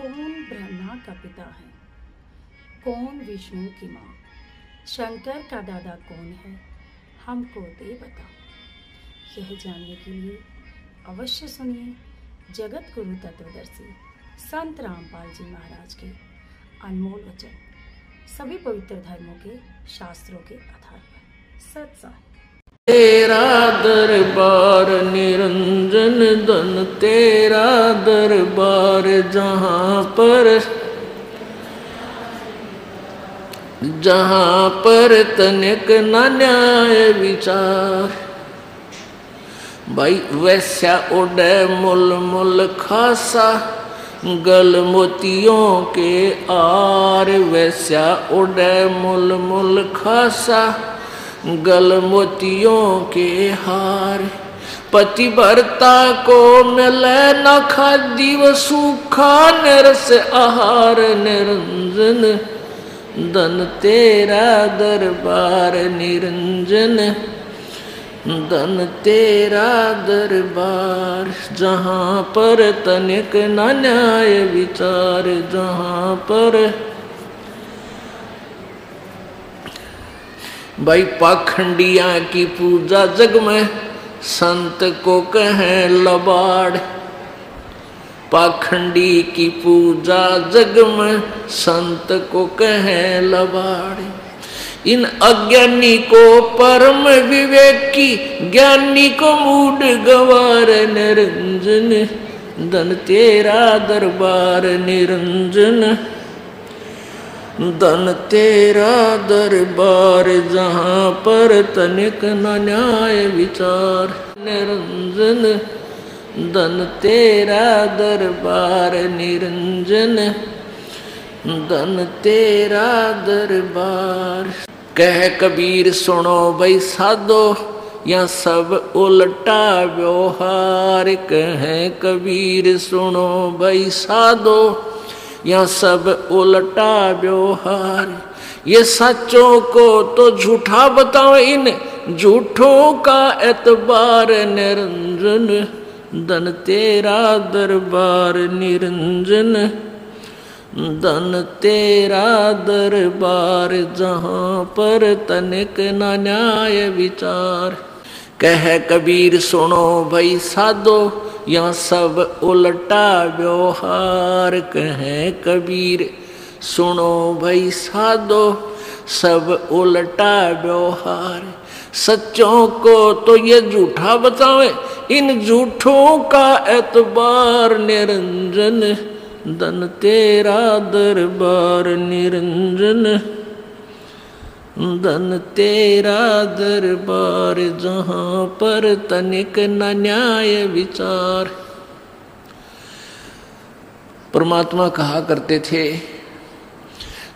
कौन ब्रह्मा का पिता है, कौन विष्णु की माँ, शंकर का दादा कौन है, हमको दे बता। यह जानने के लिए अवश्य सुनिए जगत गुरु तत्वदर्शी संत रामपाल जी महाराज के अनमोल वचन, सभी पवित्र धर्मों के शास्त्रों के आधार पर सत्साहिब। तेरा दरबार निरंजन धन, तेरा दरबार जहाँ पर तनिक न न्याय विचार। भाई वैश्या उड़े मुल मुल खासा, गल मोतियों के आर। वैश्या उड़े मुल मुल खासा, गल मोतियों के हार। पतिव्रता को मिले न खादी व सूखा निरस आहार। निरंजन धन तेरा दरबार निरंजन धन तेरा दरबार। जहाँ पर तनिक न न्याय विचार, जहाँ पर भाई पाखंडिया की पूजा जग में संत को कहें लबाड़। पाखंडी की पूजा जग में संत को कहें लबाड़। इन अज्ञानी को परम विवेकी, ज्ञानी को मूड गवार। निरंजन धन तेरा दरबार निरंजन धन तेरा दरबार। जहाँ पर तनिक न न्याय विचार। निरंजन धन तेरा दरबार निरंजन धन तेरा दरबार। कह कबीर सुनो भाई साधो, या सब उल्टा व्यवहार। कह कबीर सुनो भाई साधो, या सब उल्टा व्यवहार। ये सच्चों को तो झूठा बताओ, इन झूठों का एतबार। निरंजन धन तेरा दरबार निरंजन धन तेरा दरबार। जहाँ पर तनिक न न्याय विचार। कह कबीर सुनो भाई साधो, या सब उल्टा व्यवहार। कहे कबीर सुनो भाई साधो, सब उल्टा व्यवहार। सच्चों को तो ये झूठा बतावे, इन झूठों का एतबार। निरंजन धन तेरा दरबार निरंजन धन तेरा दरबार। जहाँ पर तनिक न न्याय विचार। परमात्मा कहा करते थे,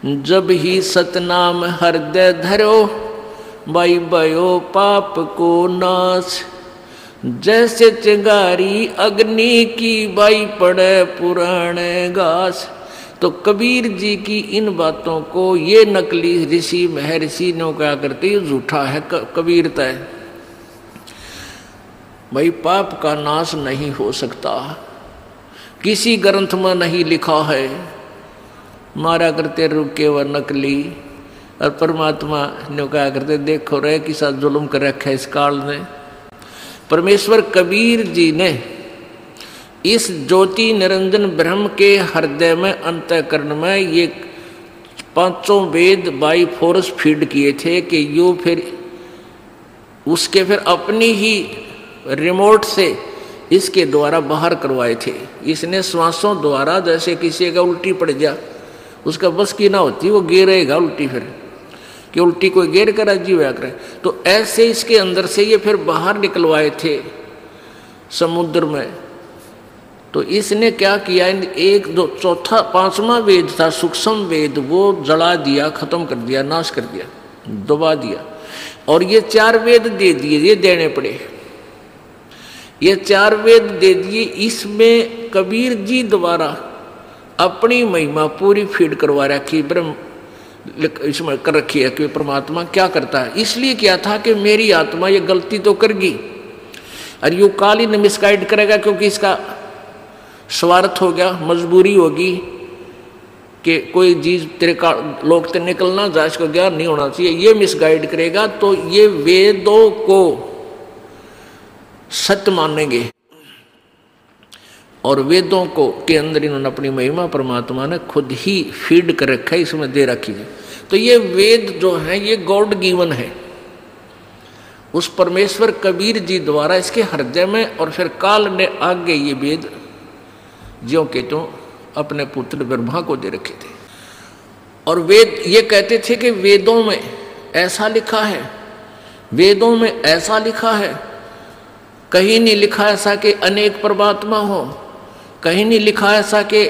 जब ही सतनाम हृदय धरो, बाई भयो पाप को नाश। जैसे चिंगारी अग्नि की, बाई पड़े पुराने घास। तो कबीर जी की इन बातों को ये नकली ऋषि महर्षि ने क्या करते, ये झूठा है कबीरता है। भाई पाप का नाश नहीं हो सकता, किसी ग्रंथ में नहीं लिखा है। मारा करते रुके व नकली। और परमात्मा ने क्या करते, देखो रे कि साथ जुल्म कर रखा है इस काल ने। परमेश्वर कबीर जी ने इस ज्योति निरंजन ब्रह्म के हृदय में अंतःकरण में ये पांचों वेद बाई फोर्स फीड किए थे कि यो फिर उसके फिर अपनी ही रिमोट से इसके द्वारा बाहर करवाए थे। इसने श्वासों द्वारा, जैसे किसी का उल्टी पड़ जा, उसका बस की ना होती, वो गिरेगा उल्टी, फिर कि उल्टी कोई गिर कर अजीब करे। तो ऐसे इसके अंदर से ये फिर बाहर निकलवाए थे समुद्र में। तो इसने क्या किया, एक दो चौथा पांचवा वेद था सूक्ष्म वेद, वो जला दिया, खत्म कर दिया, नाश कर दिया, दबा दिया। और ये चार वेद दे दिए, ये देने पड़े। ये चार वेद दे दिए। इसमें कबीर जी द्वारा अपनी महिमा पूरी फीड करवा रखी, ब्रह्म इसमें कर रखी है कि परमात्मा क्या करता है। इसलिए क्या था कि मेरी आत्मा ये गलती तो करगी और यू काल ही मिसगाइड करेगा, क्योंकि इसका स्वार्थ हो गया, मजबूरी होगी, कि कोई चीज तेरे का लोग ते निकल ना जाए, इसको ज्ञान नहीं होना चाहिए, ये मिसगाइड करेगा तो ये वेदों को सत्य मानेंगे। और वेदों को के अंदर इन्होंने अपनी महिमा परमात्मा ने खुद ही फीड कर रखा है, इसमें दे रखी है। तो ये वेद जो है ये गॉड गिवन है, उस परमेश्वर कबीर जी द्वारा इसके हृदय में, और फिर काल ने आगे ये वेद ज्यों के त्यों अपने पुत्र ब्रह्मा को दे रखे थे। और वेद ये कहते थे कि वेदों में ऐसा लिखा है, वेदों में ऐसा लिखा है, कहीं नहीं लिखा ऐसा कि अनेक परमात्मा हो, कहीं नहीं लिखा ऐसा कि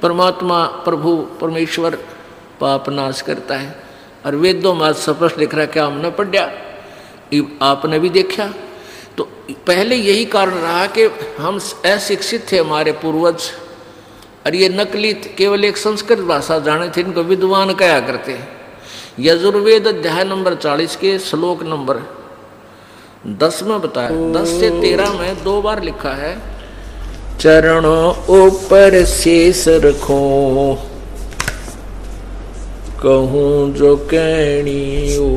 परमात्मा प्रभु परमेश्वर पाप नाश करता है। और वेदों में स्पष्ट लिख रहा है, क्या हमने पढ़ा, आपने भी देखा। तो पहले यही कारण रहा कि हम अशिक्षित थे, हमारे पूर्वज, और ये नकली केवल एक संस्कृत भाषा जाने थे, इनको विद्वान कहा करते हैं। यजुर्वेद अध्याय नंबर 40 के श्लोक नंबर 10 में बताया, 10 से 13 में 2 बार लिखा है, चरणों ऊपर शीस रखो, कहूं जो कहनी हो।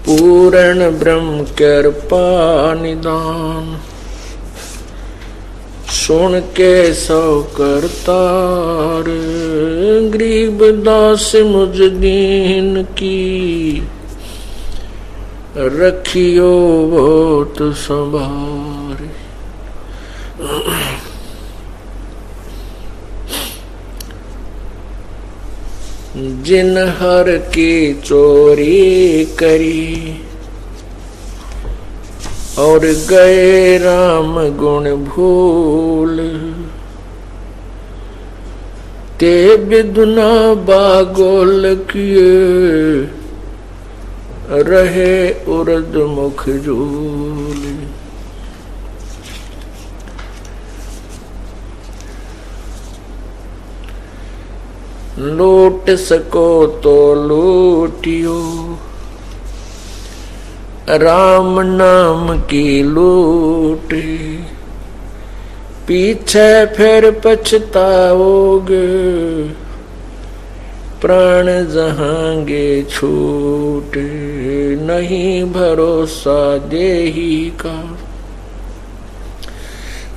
पूर्ण ब्रह्म कृपा निदान, सुन के सौ करतार, गरीब दास मुझ दीन की, रखियो बहुत संभार। जिन हर की चोरी करी, और गए राम गुण भूल, ते बिदुना बागोल किए, रहे उर्द मुख झूल। लूट सको तो लूटियो, राम नाम की लूट, पीछे फिर पछताओगे, प्राण जहांगे छूट, नहीं भरोसा देही का,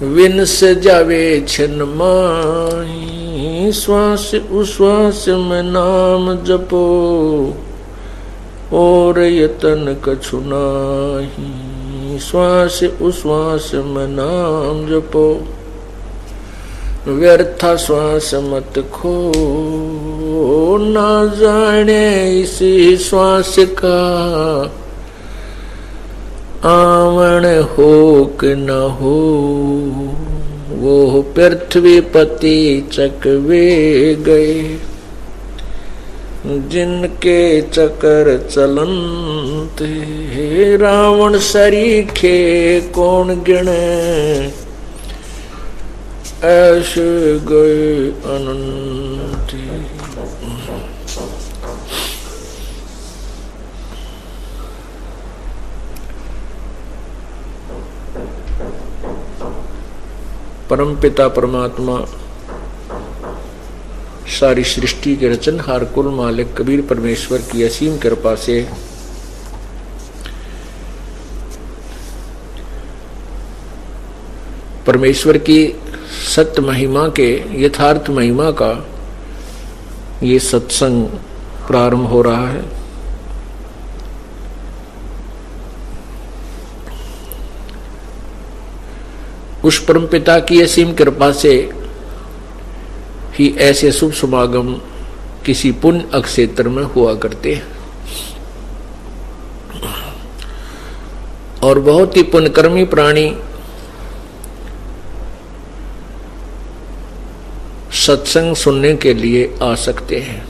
विनस जावे छिन माही, श्वास उश्वास में नाम जपो, और यतन कछु नाही, श्वास उश्वास में नाम जपो, व्यर्था श्वास मत खो, ना जाने इसी श्वास का, आवन हो कि न हो, वो पृथ्वी पति चकवे गए, जिनके चकर चलंत, रावण सरीखे कौन गिने, ऐसे गए अनंत। परमपिता परमात्मा सारी सृष्टि के रचनहार कुल मालिक कबीर परमेश्वर की असीम कृपा से परमेश्वर की सत्य महिमा के यथार्थ महिमा का ये सत्संग प्रारंभ हो रहा है। उस परमपिता की असीम कृपा से ही ऐसे शुभ समागम किसी पुण्य अक्षेत्र में हुआ करते हैं, और बहुत ही पुण्यकर्मी प्राणी सत्संग सुनने के लिए आ सकते हैं।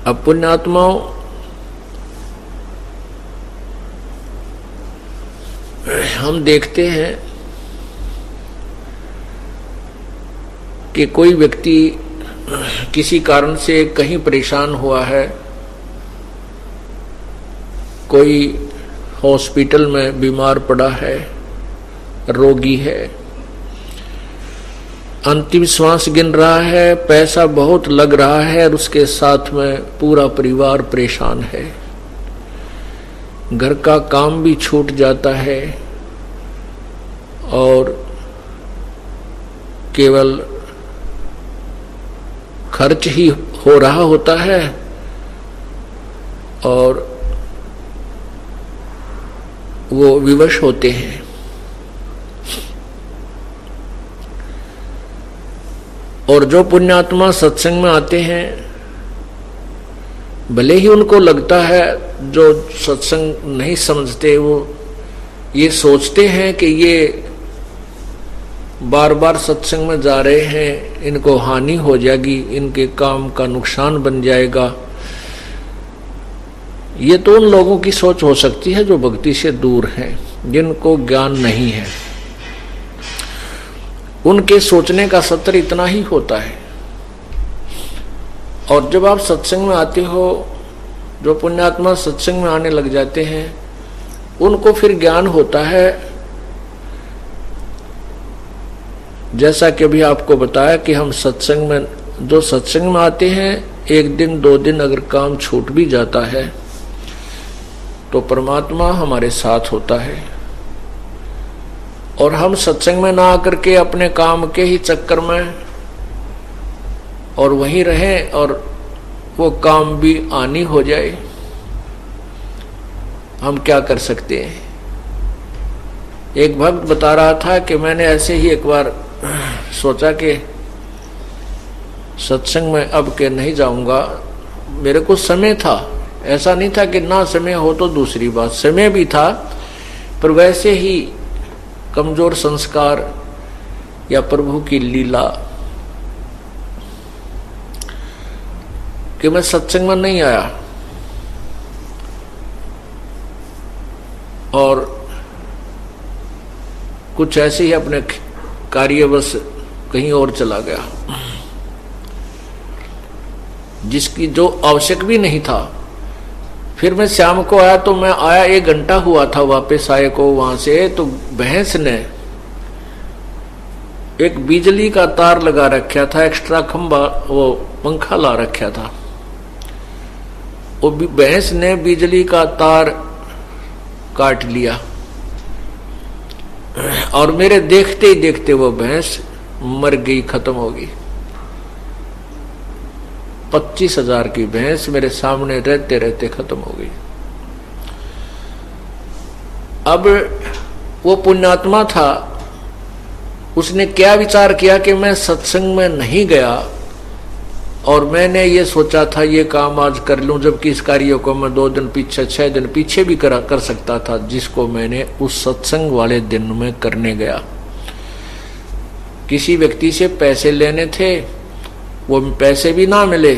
अब पुण्यात्माओं, हम देखते हैं कि कोई व्यक्ति किसी कारण से कहीं परेशान हुआ है, कोई हॉस्पिटल में बीमार पड़ा है, रोगी है, अंतिम श्वास गिन रहा है, पैसा बहुत लग रहा है और उसके साथ में पूरा परिवार परेशान है, घर का काम भी छूट जाता है और केवल खर्च ही हो रहा होता है और वो विवश होते हैं। और जो पुण्यात्मा सत्संग में आते हैं, भले ही उनको लगता है, जो सत्संग नहीं समझते वो ये सोचते हैं कि ये बार बार सत्संग में जा रहे हैं, इनको हानि हो जाएगी, इनके काम का नुकसान बन जाएगा। ये तो उन लोगों की सोच हो सकती है जो भक्ति से दूर हैं, जिनको ज्ञान नहीं है। उनके सोचने का सत्र इतना ही होता है। और जब आप सत्संग में आते हो, जो पुण्यात्मा सत्संग में आने लग जाते हैं, उनको फिर ज्ञान होता है। जैसा कि अभी आपको बताया कि हम सत्संग में, जो सत्संग में आते हैं, एक दिन 2 दिन अगर काम छूट भी जाता है तो परमात्मा हमारे साथ होता है। और हम सत्संग में ना आकर के अपने काम के ही चक्कर में और वहीं रहें और वो काम भी आनी हो जाए, हम क्या कर सकते हैं। एक भक्त बता रहा था कि मैंने ऐसे ही एक बार सोचा कि सत्संग में अब के नहीं जाऊंगा। मेरे को समय था, ऐसा नहीं था कि ना समय हो तो दूसरी बात, समय भी था, पर वैसे ही कमजोर संस्कार या प्रभु की लीला कि मैं सत्संग में नहीं आया और कुछ ऐसे ही अपने कार्यवश कहीं और चला गया, जिसकी जो आवश्यक भी नहीं था। फिर मैं शाम को आया तो मैं आया 1 घंटा हुआ था वापस आए को वहां से, तो भैंस ने एक बिजली का तार लगा रखा था, एक्स्ट्रा खंबा, वो पंखा ला रखा था। वो भैंस ने बिजली का तार काट लिया और मेरे देखते ही देखते वो भैंस मर गई, खत्म हो गई। 25,000 की भैंस मेरे सामने रहते रहते खत्म हो गई। अब वो पुण्यात्मा था, उसने क्या विचार किया कि मैं सत्संग में नहीं गया और मैंने ये सोचा था ये काम आज कर लूं, जबकि इस कार्य को मैं 2 दिन पीछे 6 दिन पीछे भी कर सकता था, जिसको मैंने उस सत्संग वाले दिन में करने गया। किसी व्यक्ति से पैसे लेने थे, वो पैसे भी ना मिले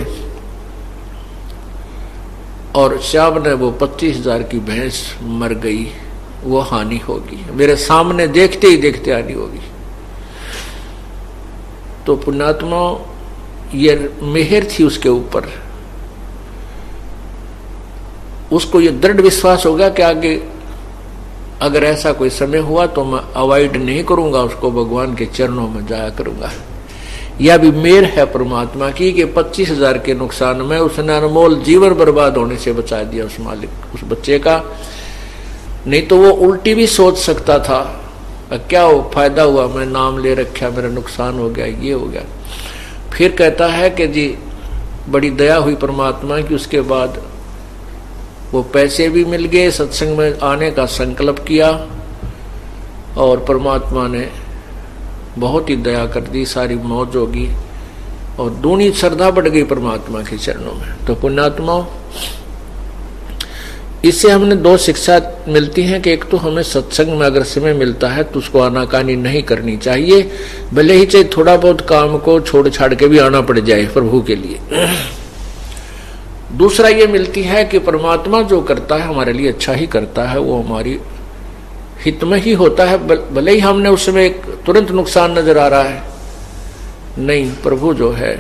और श्याम ने वो 25,000 की भैंस मर गई, वो हानि होगी, मेरे सामने देखते ही देखते हानि होगी। तो पुण्यात्मा ये मेहर थी उसके ऊपर, उसको ये दृढ़ विश्वास हो गया कि आगे अगर ऐसा कोई समय हुआ तो मैं अवॉइड नहीं करूंगा, उसको भगवान के चरणों में जाया करूंगा। यह भी मेर है परमात्मा की कि 25,000 के नुकसान में उसने अनमोल जीवन बर्बाद होने से बचा दिया उस मालिक, उस बच्चे का। नहीं तो वो उल्टी भी सोच सकता था, क्या हो फायदा हुआ, मैं नाम ले रखा, मेरा नुकसान हो गया, ये हो गया। फिर कहता है कि जी बड़ी दया हुई परमात्मा की, उसके बाद वो पैसे भी मिल गए, सत्संग में आने का संकल्प किया और परमात्मा ने बहुत ही दया कर दी, सारी मौज होगी और दूनी श्रद्धा बढ़ गई परमात्मा के चरणों में। तो पुण्यात्माओं, इससे हमने 2 शिक्षा मिलती हैं कि एक तो हमें सत्संग में अगर समय मिलता है तो उसको आनाकानी नहीं करनी चाहिए, भले ही चाहे थोड़ा बहुत काम को छोड़ छाड़ के भी आना पड़ जाए प्रभु के लिए। दूसरा ये मिलती है कि परमात्मा जो करता है हमारे लिए अच्छा ही करता है, वो हमारी हित में ही होता है, भले ही हमने उसमें एक तुरंत नुकसान नजर आ रहा है, नहीं, प्रभु जो है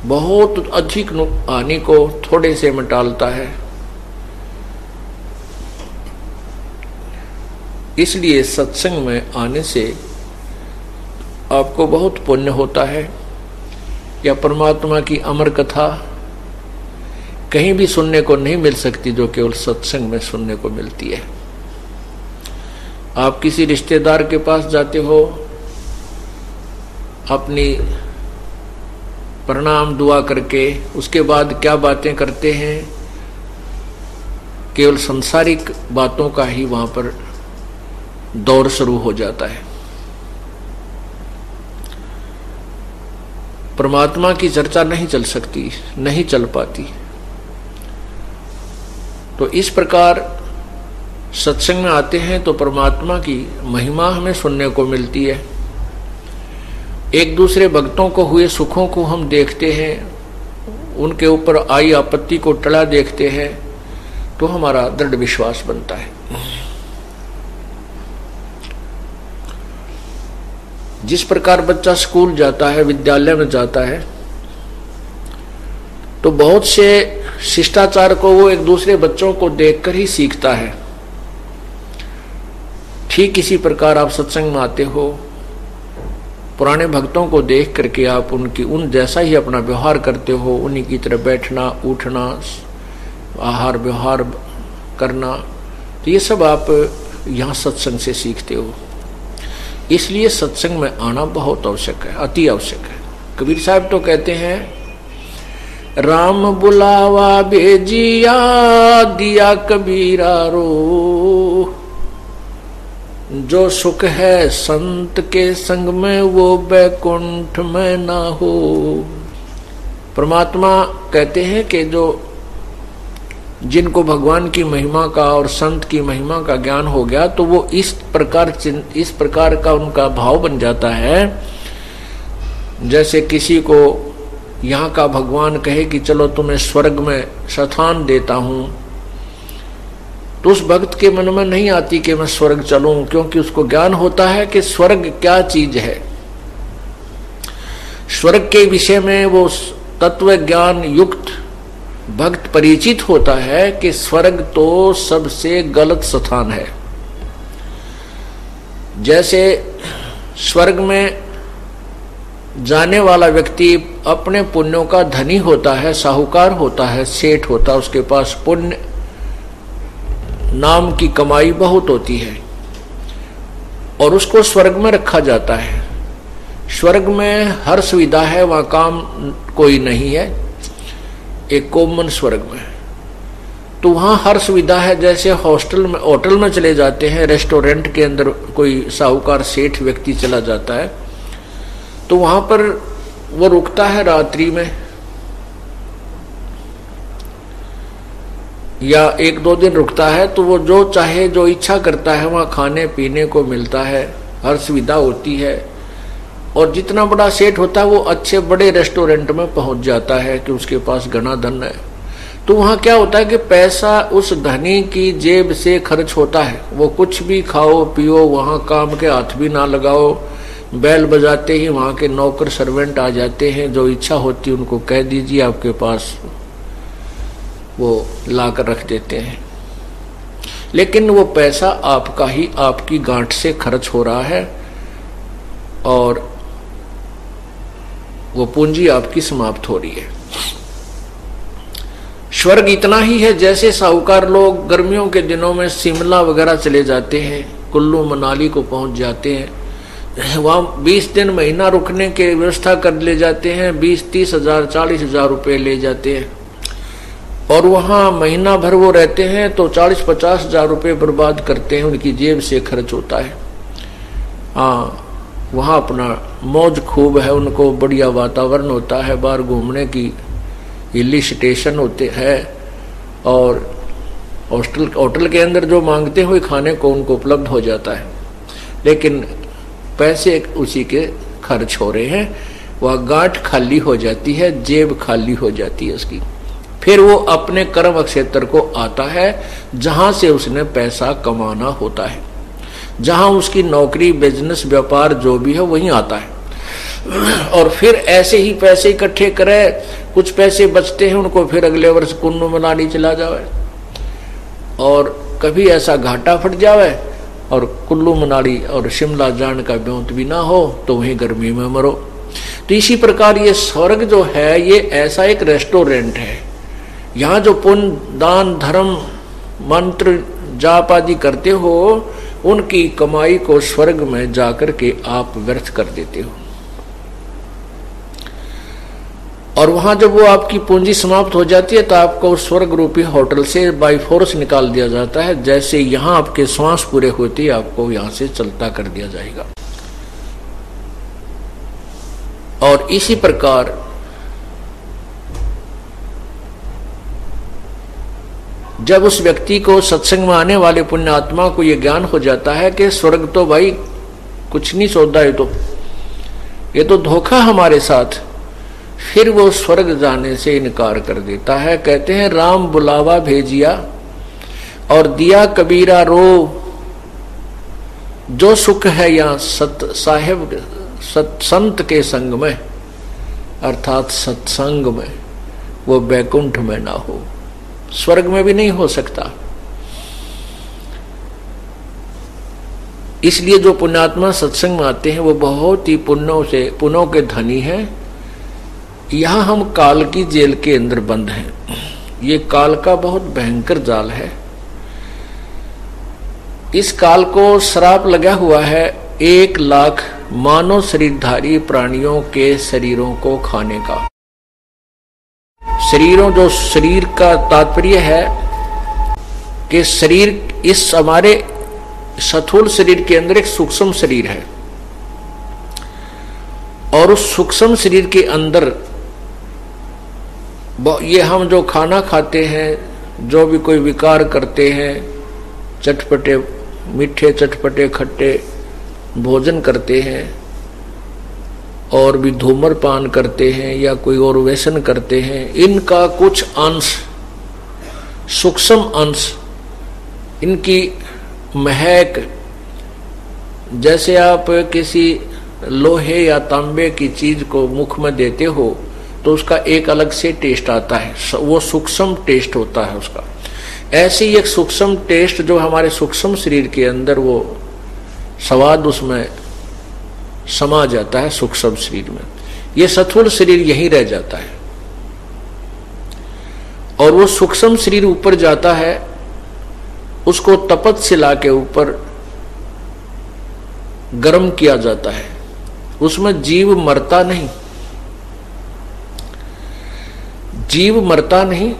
बहुत अधिक हानि को थोड़े से में टालता है। इसलिए सत्संग में आने से आपको बहुत पुण्य होता है। या परमात्मा की अमर कथा कहीं भी सुनने को नहीं मिल सकती जो केवल सत्संग में सुनने को मिलती है। आप किसी रिश्तेदार के पास जाते हो, अपनी प्रणाम दुआ करके उसके बाद क्या बातें करते हैं, केवल सांसारिक बातों का ही वहां पर दौर शुरू हो जाता है। परमात्मा की चर्चा नहीं चल सकती, नहीं चल पाती। तो इस प्रकार सत्संग में आते हैं तो परमात्मा की महिमा हमें सुनने को मिलती है। एक दूसरे भक्तों को हुए सुखों को हम देखते हैं, उनके ऊपर आई आपत्ति को टला देखते हैं, तो हमारा दृढ़ विश्वास बनता है। जिस प्रकार बच्चा स्कूल जाता है, विद्यालय में जाता है, तो बहुत से शिष्टाचार को वो एक दूसरे बच्चों को देखकर ही सीखता है। ठीक इसी प्रकार आप सत्संग में आते हो, पुराने भक्तों को देख करके आप उन जैसा ही अपना व्यवहार करते हो, उन्हीं की तरह बैठना, उठना, आहार व्यवहार करना, तो ये सब आप यहाँ सत्संग से सीखते हो। इसलिए सत्संग में आना बहुत आवश्यक है, अति आवश्यक है। कबीर साहब तो कहते हैं, राम बुलावा भेजिया दिया कबीरा रो, जो सुख है संत के संग में वो बैकुंठ में ना हो। परमात्मा कहते हैं कि जो जिनको भगवान की महिमा का और संत की महिमा का ज्ञान हो गया, तो वो इस प्रकार का उनका भाव बन जाता है, जैसे किसी को यहाँ का भगवान कहे कि चलो तुम्हें स्वर्ग में स्थान देता हूं, तो उस भक्त के मन में नहीं आती कि मैं स्वर्ग चलूं, क्योंकि उसको ज्ञान होता है कि स्वर्ग क्या चीज है। स्वर्ग के विषय में वो तत्व ज्ञान युक्त भक्त परिचित होता है कि स्वर्ग तो सबसे गलत स्थान है। जैसे स्वर्ग में जाने वाला व्यक्ति अपने पुण्यों का धनी होता है, साहूकार होता है, सेठ होता है, उसके पास पुण्य नाम की कमाई बहुत होती है और उसको स्वर्ग में रखा जाता है। स्वर्ग में हर सुविधा है, वहां काम कोई नहीं है, एक कॉमन स्वर्ग में। तो वहां हर सुविधा है। जैसे होटल में चले जाते हैं, रेस्टोरेंट के अंदर कोई साहूकार सेठ व्यक्ति चला जाता है, तो वहां पर वो रुकता है रात्रि में या एक दो दिन रुकता है, तो वो जो चाहे जो इच्छा करता है वहां खाने पीने को मिलता है, हर सुविधा होती है। और जितना बड़ा सेठ होता है वो अच्छे बड़े रेस्टोरेंट में पहुंच जाता है कि उसके पास घना धन है। तो वहां क्या होता है कि पैसा उस धनी की जेब से खर्च होता है। वो कुछ भी खाओ पियो, वहां काम के हाथ भी ना लगाओ, बैल बजाते ही वहां के नौकर सर्वेंट आ जाते हैं, जो इच्छा होती है उनको कह दीजिए आपके पास, वो लाकर रख देते हैं। लेकिन वो पैसा आपका ही, आपकी गांठ से खर्च हो रहा है और वो पूंजी आपकी समाप्त हो रही है। स्वर्ग इतना ही है, जैसे साहूकार लोग गर्मियों के दिनों में शिमला वगैरह चले जाते हैं, कुल्लू मनाली को पहुंच जाते हैं, वहां 20 दिन महीना रुकने के व्यवस्था कर ले जाते हैं, 20-30 हजार 40 हजार रुपये ले जाते हैं और वहां महीना भर वो रहते हैं तो 40-50 हजार रुपये बर्बाद करते हैं, उनकी जेब से खर्च होता है। हाँ, वहाँ अपना मौज खूब है, उनको बढ़िया वातावरण होता है, बाहर घूमने की हिली स्टेशन होते हैं और होटल के अंदर जो मांगते हुए खाने को उनको उपलब्ध हो जाता है। लेकिन पैसे उसी के खर्च हो रहे हैं, वह गांठ खाली हो जाती है, जेब खाली हो जाती है उसकी। फिर वो अपने कर्म क्षेत्र को आता है जहां से उसने पैसा कमाना होता है। जहां उसकी नौकरी, बिजनेस, व्यापार जो भी है वहीं आता है। और फिर ऐसे ही पैसे इकट्ठे करे, कुछ पैसे बचते हैं उनको फिर अगले वर्ष कुल्लू मनाली चला जावे, और कभी ऐसा घाटा फट जावे और कुल्लू मनाली और शिमला जाने का ब्योंत भी ना हो तो वहीं गर्मी में मरो। तो इसी प्रकार ये स्वर्ग जो है ये ऐसा एक रेस्टोरेंट है। यहाँ जो पुण्य, दान, धर्म, मंत्र, जाप आदि करते हो उनकी कमाई को स्वर्ग में जाकर के आप व्यर्थ कर देते हो, और वहां जब वो आपकी पूंजी समाप्त हो जाती है तो आपको स्वर्ग रूपी होटल से बाय फोर्स निकाल दिया जाता है। जैसे यहां आपके श्वास पूरे होते ही आपको यहां से चलता कर दिया जाएगा। और इसी प्रकार जब उस व्यक्ति को, सत्संग में आने वाले पुण्य आत्मा को यह ज्ञान हो जाता है कि स्वर्ग तो भाई कुछ नहीं सौदा है, ये तो धोखा हमारे साथ, फिर वो स्वर्ग जाने से इनकार कर देता है। कहते हैं राम बुलावा भेजिया और दिया कबीरा रो, जो सुख है यहाँ संत के संग में, अर्थात सत्संग में, वो बैकुंठ में ना हो, स्वर्ग में भी नहीं हो सकता। इसलिए जो पुण्यात्मा सत्संग में आते हैं वो बहुत ही पुण्यों के धनी हैं। यहां हम काल की जेल के अंदर बंद हैं। ये काल का बहुत भयंकर जाल है। इस काल को श्राप लगा हुआ है 1 लाख मानव शरीरधारी प्राणियों के शरीरों को खाने का। जो शरीर का तात्पर्य है कि शरीर, इस हमारे स्थूल शरीर के अंदर एक सूक्ष्म शरीर है, और उस सूक्ष्म शरीर के अंदर ये हम जो खाना खाते हैं, जो भी कोई विकार करते हैं, चटपटे मीठे, चटपटे खट्टे भोजन करते हैं, और भी धूम्रपान करते हैं या कोई और व्यसन करते हैं, इनका कुछ अंश, सूक्ष्म अंश, इनकी महक, जैसे आप किसी लोहे या तांबे की चीज को मुख में देते हो तो उसका एक अलग से टेस्ट आता है, वो सूक्ष्म टेस्ट होता है उसका। ऐसे ही एक सूक्ष्म टेस्ट जो हमारे सूक्ष्म शरीर के अंदर, वो स्वाद उसमें समा जाता है सूक्ष्म शरीर में। ये स्थूल शरीर यहीं रह जाता है, और वो सूक्ष्म शरीर ऊपर जाता है, उसको तपतशिला के ऊपर गर्म किया जाता है। उसमें जीव मरता नहीं,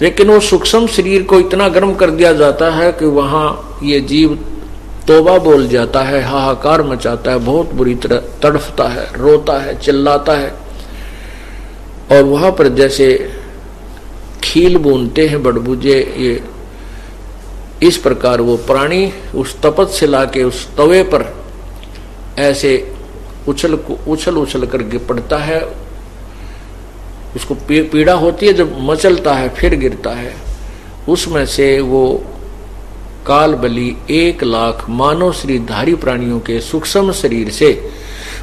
लेकिन वो सूक्ष्म शरीर को इतना गर्म कर दिया जाता है कि वहां ये जीव तौबा बोल जाता है, हाहाकार मचाता है, बहुत बुरी तरह तड़फता है, रोता है, चिल्लाता है, और वहां पर जैसे खील बूनते हैं बड़बूजे, ये इस प्रकार वो प्राणी उस तपतशिला के उस तवे पर ऐसे उछल करके पड़ता है। उसको पीड़ा होती है, जब मचलता है फिर गिरता है, उसमें से वो काल बलि 1 लाख मानव शरीरधारी प्राणियों के सूक्ष्म शरीर से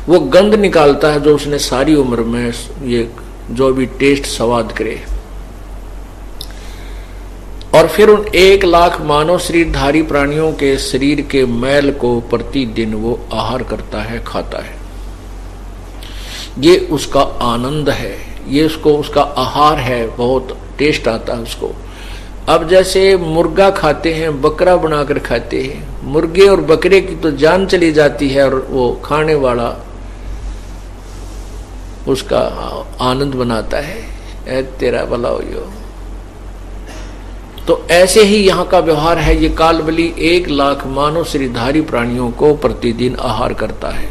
वो गंध निकालता है जो उसने सारी उम्र में ये जो भी टेस्ट स्वाद करे, और फिर उन 1 लाख मानव शरीरधारी प्राणियों के शरीर के मैल को प्रतिदिन वो आहार करता है, खाता है। ये उसका आनंद है, ये उसका आहार है, बहुत टेस्ट आता है उसको। अब जैसे मुर्गा खाते हैं, बकरा बनाकर खाते हैं, मुर्गे और बकरे की तो जान चली जाती है और वो खाने वाला उसका आनंद बनाता है, तेरा भला हो यो। तो ऐसे ही यहाँ का व्यवहार है। ये काल बलि 1 लाख मानव शरीरधारी प्राणियों को प्रतिदिन आहार करता है,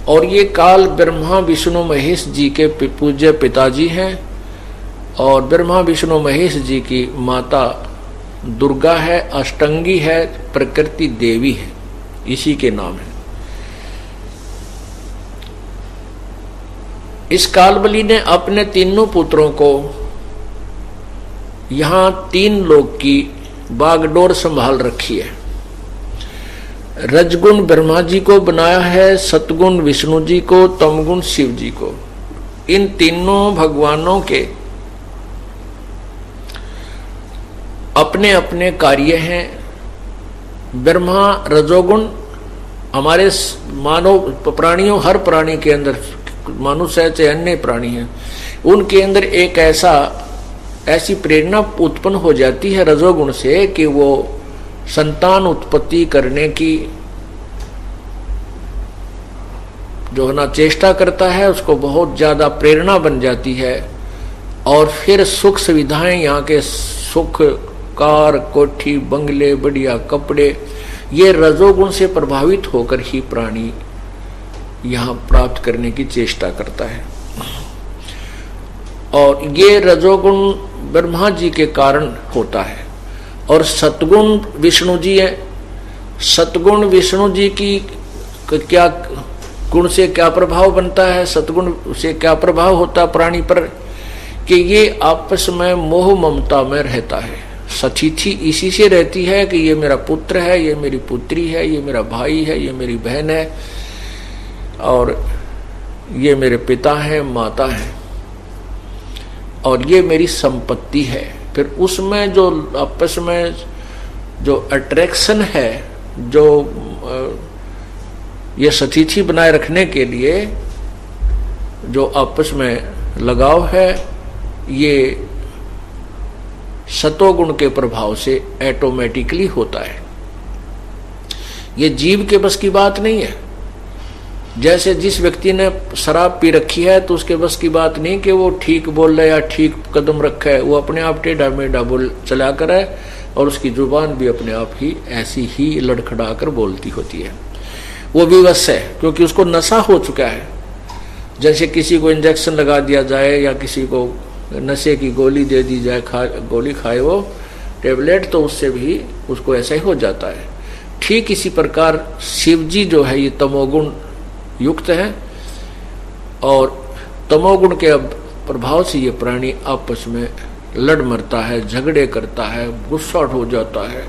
और ये काल ब्रह्मा विष्णु महेश जी के पूज्य पिताजी हैं, और ब्रह्मा विष्णु महेश जी की माता दुर्गा है, अष्टंगी है, प्रकृति देवी है, इसी के नाम है। इस कालबली ने अपने तीनों पुत्रों को यहाँ 3 लोग की बागडोर संभाल रखी है। रजगुण ब्रह्मा जी को बनाया है, सतगुण विष्णु जी को, तमगुण शिव जी को। इन तीनों भगवानों के अपने अपने कार्य हैं। ब्रह्मा रजोगुण हमारे मानव प्राणियों, हर प्राणी के अंदर, मनुष्य है चाहे अन्य प्राणी है, उनके अंदर एक ऐसी प्रेरणा उत्पन्न हो जाती है रजोगुण से कि वो संतान उत्पत्ति करने की जो है ना चेष्टा करता है, उसको बहुत ज्यादा प्रेरणा बन जाती है। और फिर सुख सुविधाएं, यहाँ के सुख, कार, कोठी, बंगले, बढ़िया कपड़े, ये रजोगुण से प्रभावित होकर ही प्राणी यहाँ प्राप्त करने की चेष्टा करता है। और ये रजोगुण ब्रह्मा जी के कारण होता है। और सतगुण विष्णु जी है। सतगुण विष्णु जी की क्या गुण से क्या प्रभाव बनता है, सतगुण से क्या प्रभाव होता है प्राणी पर, कि ये आपस में मोह ममता में रहता है। सतिथि इसी से रहती है कि ये मेरा पुत्र है, ये मेरी पुत्री है, ये मेरा भाई है, ये मेरी बहन है, और ये मेरे पिता हैं, माता हैं, और ये मेरी संपत्ति है। फिर उसमें जो आपस में जो अट्रैक्शन है, जो ये सतिथि बनाए रखने के लिए जो आपस में लगाव है, ये सतोगुण के प्रभाव से ऑटोमेटिकली होता है। ये जीव के बस की बात नहीं है। जैसे जिस व्यक्ति ने शराब पी रखी है तो उसके बस की बात नहीं कि वो ठीक बोल रहा है या ठीक कदम रखा है, वो अपने आप टेढ़ा मेढ़ा बोल चला कर है, और उसकी जुबान भी अपने आप ही ऐसी ही लड़खड़ा कर बोलती होती है। वो भी वश है, क्योंकि उसको नशा हो चुका है। जैसे किसी को इंजेक्शन लगा दिया जाए या किसी को नशे की गोली दे दी जाए, गोली खाए वो टेबलेट, तो उससे भी उसको ऐसा ही हो जाता है। ठीक इसी प्रकार शिव जी जो है ये तमोगुण युक्त है, और तमोगुण के प्रभाव से ये प्राणी आपस में लड़ मरता है, झगड़े करता है, गुस्सा हो जाता है।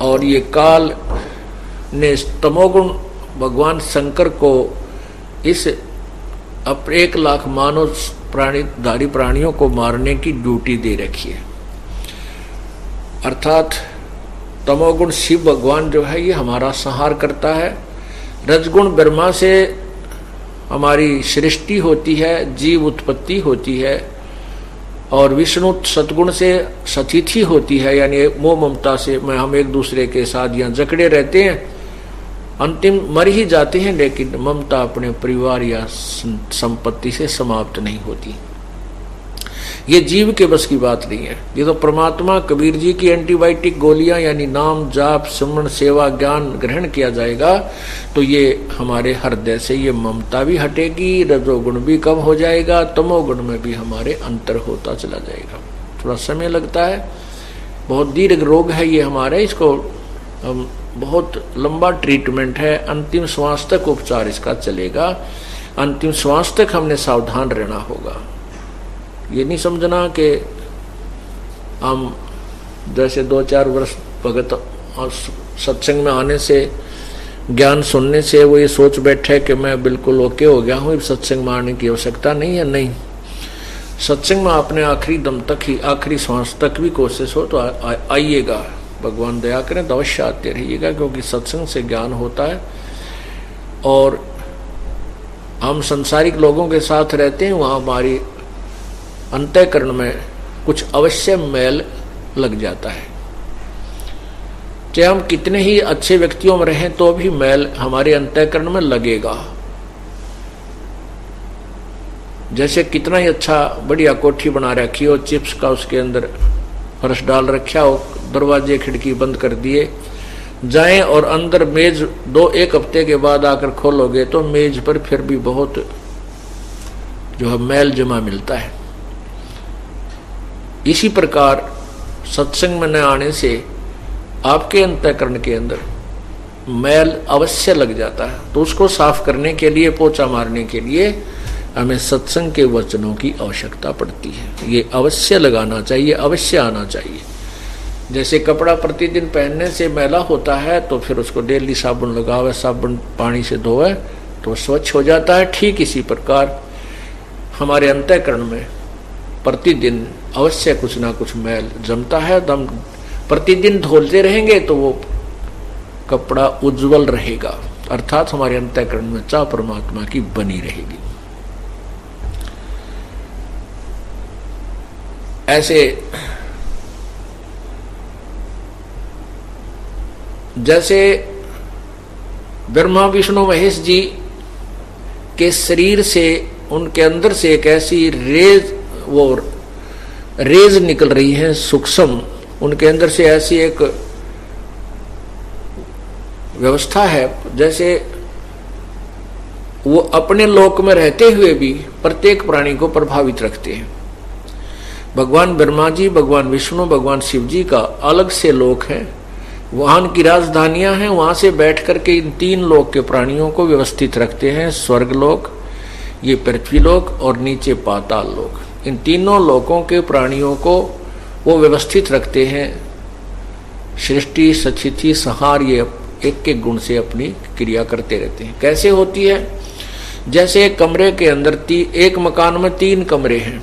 और ये काल ने तमोगुण भगवान शंकर को इस 1 लाख मानव प्राणीधारी प्राणियों को मारने की ड्यूटी दे रखी है। अर्थात तमोगुण शिव भगवान जो है ये हमारा संहार करता है। रजगुण ब्रह्मा से हमारी सृष्टि होती है, जीव उत्पत्ति होती है, और विष्णु सतगुण से सतिथि होती है, यानी मोह ममता से हम एक दूसरे के साथ यहाँ जकड़े रहते हैं, अंतिम मर ही जाते हैं, लेकिन ममता अपने परिवार या संपत्ति से समाप्त नहीं होती। ये जीव के बस की बात नहीं है। ये तो परमात्मा कबीर जी की एंटीबायोटिक गोलियां, यानी नाम जाप सिमरन सेवा ज्ञान ग्रहण किया जाएगा तो ये हमारे हृदय से ये ममता भी हटेगी, रजोगुण भी कम हो जाएगा, तमोगुण में भी हमारे अंतर होता चला जाएगा। थोड़ा समय लगता है, बहुत दीर्घ रोग है ये हमारे, इसको बहुत लंबा ट्रीटमेंट है, अंतिम श्वास तक उपचार इसका चलेगा, अंतिम श्वास तक हमने सावधान रहना होगा। ये नहीं समझना कि हम जैसे 2-4 वर्ष भगत सत्संग में आने से, ज्ञान सुनने से वो ये सोच बैठे कि मैं बिल्कुल ओके हो गया हूँ, सत्संग में आने की आवश्यकता नहीं है। नहीं, सत्संग में आपने आखिरी दम तक ही, आखिरी सांस तक भी कोशिश हो तो आइएगा, भगवान दया करें तो अवश्य आते रहिएगा, क्योंकि सत्संग से ज्ञान होता है। और हम संसारिक लोगों के साथ रहते हैं, वहाँ हमारी अंतःकरण में कुछ अवश्य मैल लग जाता है। चाहे हम कितने ही अच्छे व्यक्तियों में रहें तो भी मैल हमारे अंतःकरण में लगेगा। जैसे कितना ही अच्छा बढ़िया कोठी बना रखी हो, चिप्स का उसके अंदर फर्श डाल रखा हो, दरवाजे खिड़की बंद कर दिए जाएं, और अंदर मेज 1 हफ्ते के बाद आकर खोलोगे तो मेज पर फिर भी बहुत जो है मैल जमा मिलता है। इसी प्रकार सत्संग में न आने से आपके अंतःकरण के अंदर मैल अवश्य लग जाता है, तो उसको साफ करने के लिए, पोछा मारने के लिए हमें सत्संग के वचनों की आवश्यकता पड़ती है। ये अवश्य लगाना चाहिए, अवश्य आना चाहिए। जैसे कपड़ा प्रतिदिन पहनने से मैला होता है तो फिर उसको डेली साबुन लगावे, साबुन पानी से धोए तो स्वच्छ हो जाता है। ठीक इसी प्रकार हमारे अंतःकरण में प्रतिदिन अवश्य कुछ ना कुछ मैल जमता है। तो हम प्रतिदिन धोते रहेंगे तो वो कपड़ा उज्जवल रहेगा, अर्थात हमारे अंतःकरण में चाह परमात्मा की बनी रहेगी। ऐसे जैसे ब्रह्मा विष्णु महेश जी के शरीर से, उनके अंदर से एक ऐसी रेज निकल रही है सूक्ष्म, उनके अंदर से ऐसी एक व्यवस्था है जैसे वो अपने लोक में रहते हुए भी प्रत्येक प्राणी को प्रभावित रखते हैं। भगवान ब्रह्मा जी, भगवान विष्णु, भगवान शिव जी का अलग से लोक है, वहां की राजधानियां हैं, वहां से बैठ करके इन तीन लोक के प्राणियों को व्यवस्थित रखते हैं। स्वर्ग लोक, ये पृथ्वी लोक और नीचे पाताल लोक। इन तीनों लोकों के प्राणियों को वो व्यवस्थित रखते हैं। सृष्टि, सचिति, संहार, ये एक एक गुण से अपनी क्रिया करते रहते हैं। कैसे होती है? जैसे एक कमरे के अंदर एक मकान में 3 कमरे हैं,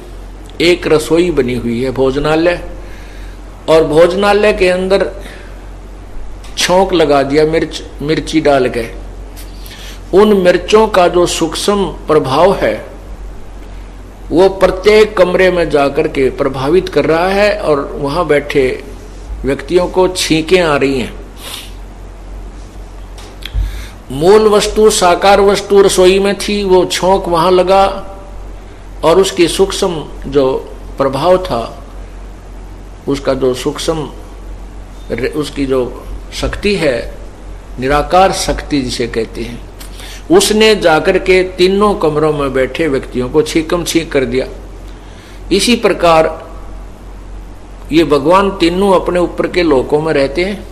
एक रसोई बनी हुई है, भोजनालय, और भोजनालय के अंदर छौंक लगा दिया, मिर्ची डाल के। उन मिर्चों का जो सूक्ष्म प्रभाव है वो प्रत्येक कमरे में जाकर के प्रभावित कर रहा है और वहां बैठे व्यक्तियों को छींकें आ रही हैं। मूल वस्तु, साकार वस्तु रसोई में थी, वो छौंक वहां लगा और उसकी सूक्ष्म जो प्रभाव था, उसका जो सूक्ष्म, उसकी जो शक्ति है, निराकार शक्ति जिसे कहते हैं, उसने जाकर के तीनों कमरों में बैठे व्यक्तियों को छीकम छीक कर दिया। इसी प्रकार ये भगवान तीनों अपने ऊपर के लोकों में रहते हैं।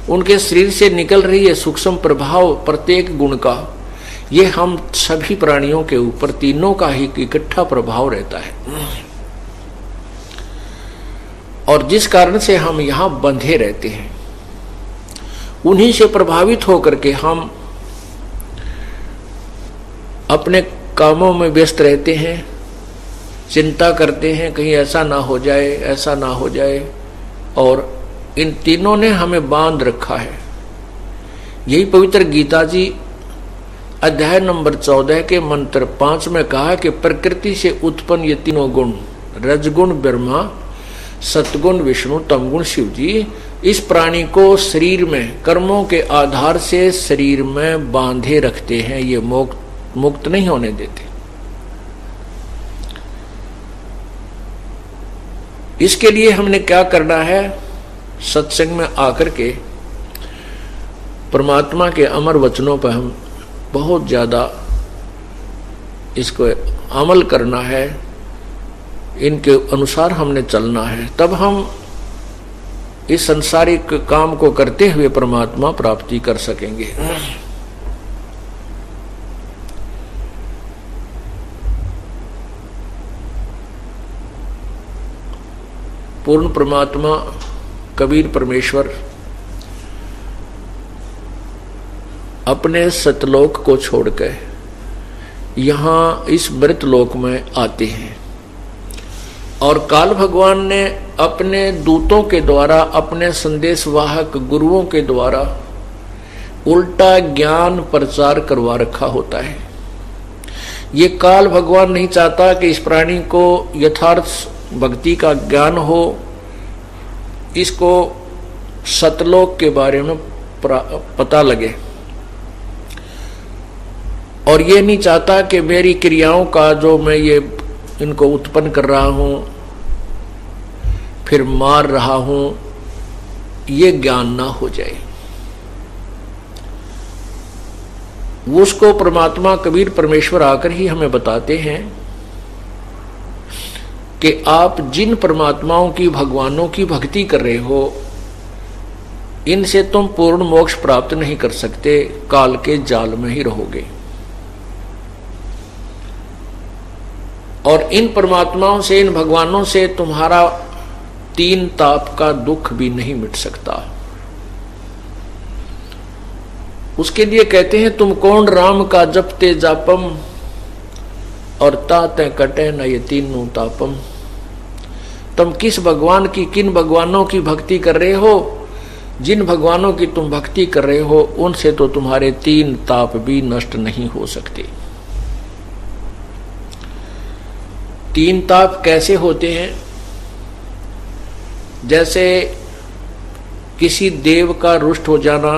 उनके शरीर से निकल रही है सूक्ष्म प्रभाव प्रत्येक गुण का, ये हम सभी प्राणियों के ऊपर तीनों का ही इकट्ठा प्रभाव रहता है, और जिस कारण से हम यहां बंधे रहते हैं, उन्हीं से प्रभावित होकर के हम अपने कामों में व्यस्त रहते हैं, चिंता करते हैं कहीं ऐसा ना हो जाए, ऐसा ना हो जाए, और इन तीनों ने हमें बांध रखा है। यही पवित्र गीता जी अध्याय नंबर 14 के मंत्र 5 में कहा कि प्रकृति से उत्पन्न ये तीनों गुण, रजगुण ब्रह्मा, सतगुण विष्णु, तमगुण शिव जी, इस प्राणी को शरीर में कर्मों के आधार से शरीर में बांधे रखते हैं, ये मुक्त नहीं होने देते। इसके लिए हमने क्या करना है? सत्संग में आकर के परमात्मा के अमर वचनों पर हम बहुत ज्यादा इसको अमल करना है, इनके अनुसार हमने चलना है, तब हम इस संसारिक काम को करते हुए परमात्मा प्राप्ति कर सकेंगे। पूर्ण परमात्मा कबीर परमेश्वर अपने सतलोक को छोड़कर यहाँ इस मृतलोक में आते हैं, और काल भगवान ने अपने दूतों के द्वारा, अपने संदेशवाहक गुरुओं के द्वारा उल्टा ज्ञान प्रचार करवा रखा होता है। ये काल भगवान नहीं चाहता कि इस प्राणी को यथार्थ भक्ति का ज्ञान हो, इसको सतलोक के बारे में पता लगे, और ये नहीं चाहता कि मेरी क्रियाओं का जो मैं ये इनको उत्पन्न कर रहा हूं, फिर मार रहा हूं, ये ज्ञान ना हो जाए। उसको परमात्मा कबीर परमेश्वर आकर ही हमें बताते हैं कि आप जिन परमात्माओं की, भगवानों की भक्ति कर रहे हो, इनसे तुम पूर्ण मोक्ष प्राप्त नहीं कर सकते, काल के जाल में ही रहोगे। और इन परमात्माओं से, इन भगवानों से तुम्हारा तीन ताप का दुख भी नहीं मिट सकता। उसके लिए कहते हैं तुम कौन राम का जपते जापम और ताते कटे न ये तीनों तापम। तुम किस भगवान की, किन भगवानों की भक्ति कर रहे हो? जिन भगवानों की तुम भक्ति कर रहे हो उनसे तो तुम्हारे तीन ताप भी नष्ट नहीं हो सकते। तीन ताप कैसे होते हैं? जैसे किसी देव का रुष्ट हो जाना,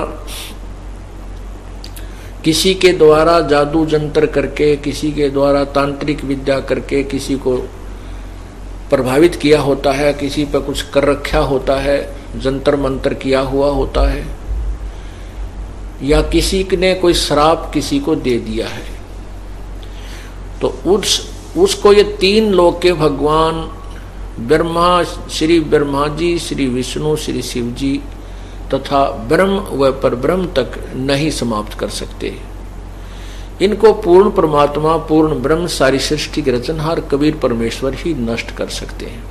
किसी के द्वारा जादू जंतर करके, किसी के द्वारा तांत्रिक विद्या करके किसी को प्रभावित किया होता है, किसी पर कुछ कर रखा होता है, जंतर मंतर किया हुआ होता है, या किसी ने कोई श्राप किसी को दे दिया है, तो उसको ये तीन लोक के भगवान ब्रह्मा, श्री ब्रह्मा जी, श्री विष्णु, श्री शिव जी तथा ब्रह्म व परब्रह्म तक नहीं समाप्त कर सकते। इनको पूर्ण परमात्मा, पूर्ण ब्रह्म, सारी सृष्टि के रचनहार कबीर परमेश्वर ही नष्ट कर सकते हैं।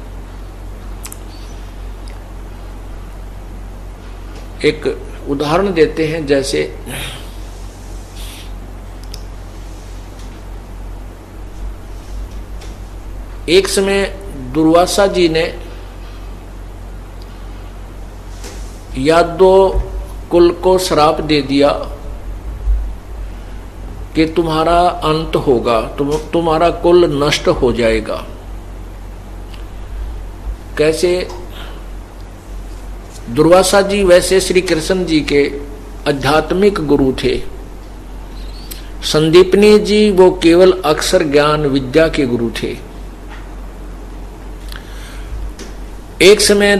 एक उदाहरण देते हैं, जैसे एक समय दुर्वासा जी ने यादव कुल को श्राप दे दिया कि तुम्हारा अंत होगा, तुम्हारा कुल नष्ट हो जाएगा। कैसे? दुर्वासा जी वैसे श्री कृष्ण जी के आध्यात्मिक गुरु थे। संदीपनी जी वो केवल अक्षर ज्ञान विद्या के गुरु थे। एक समय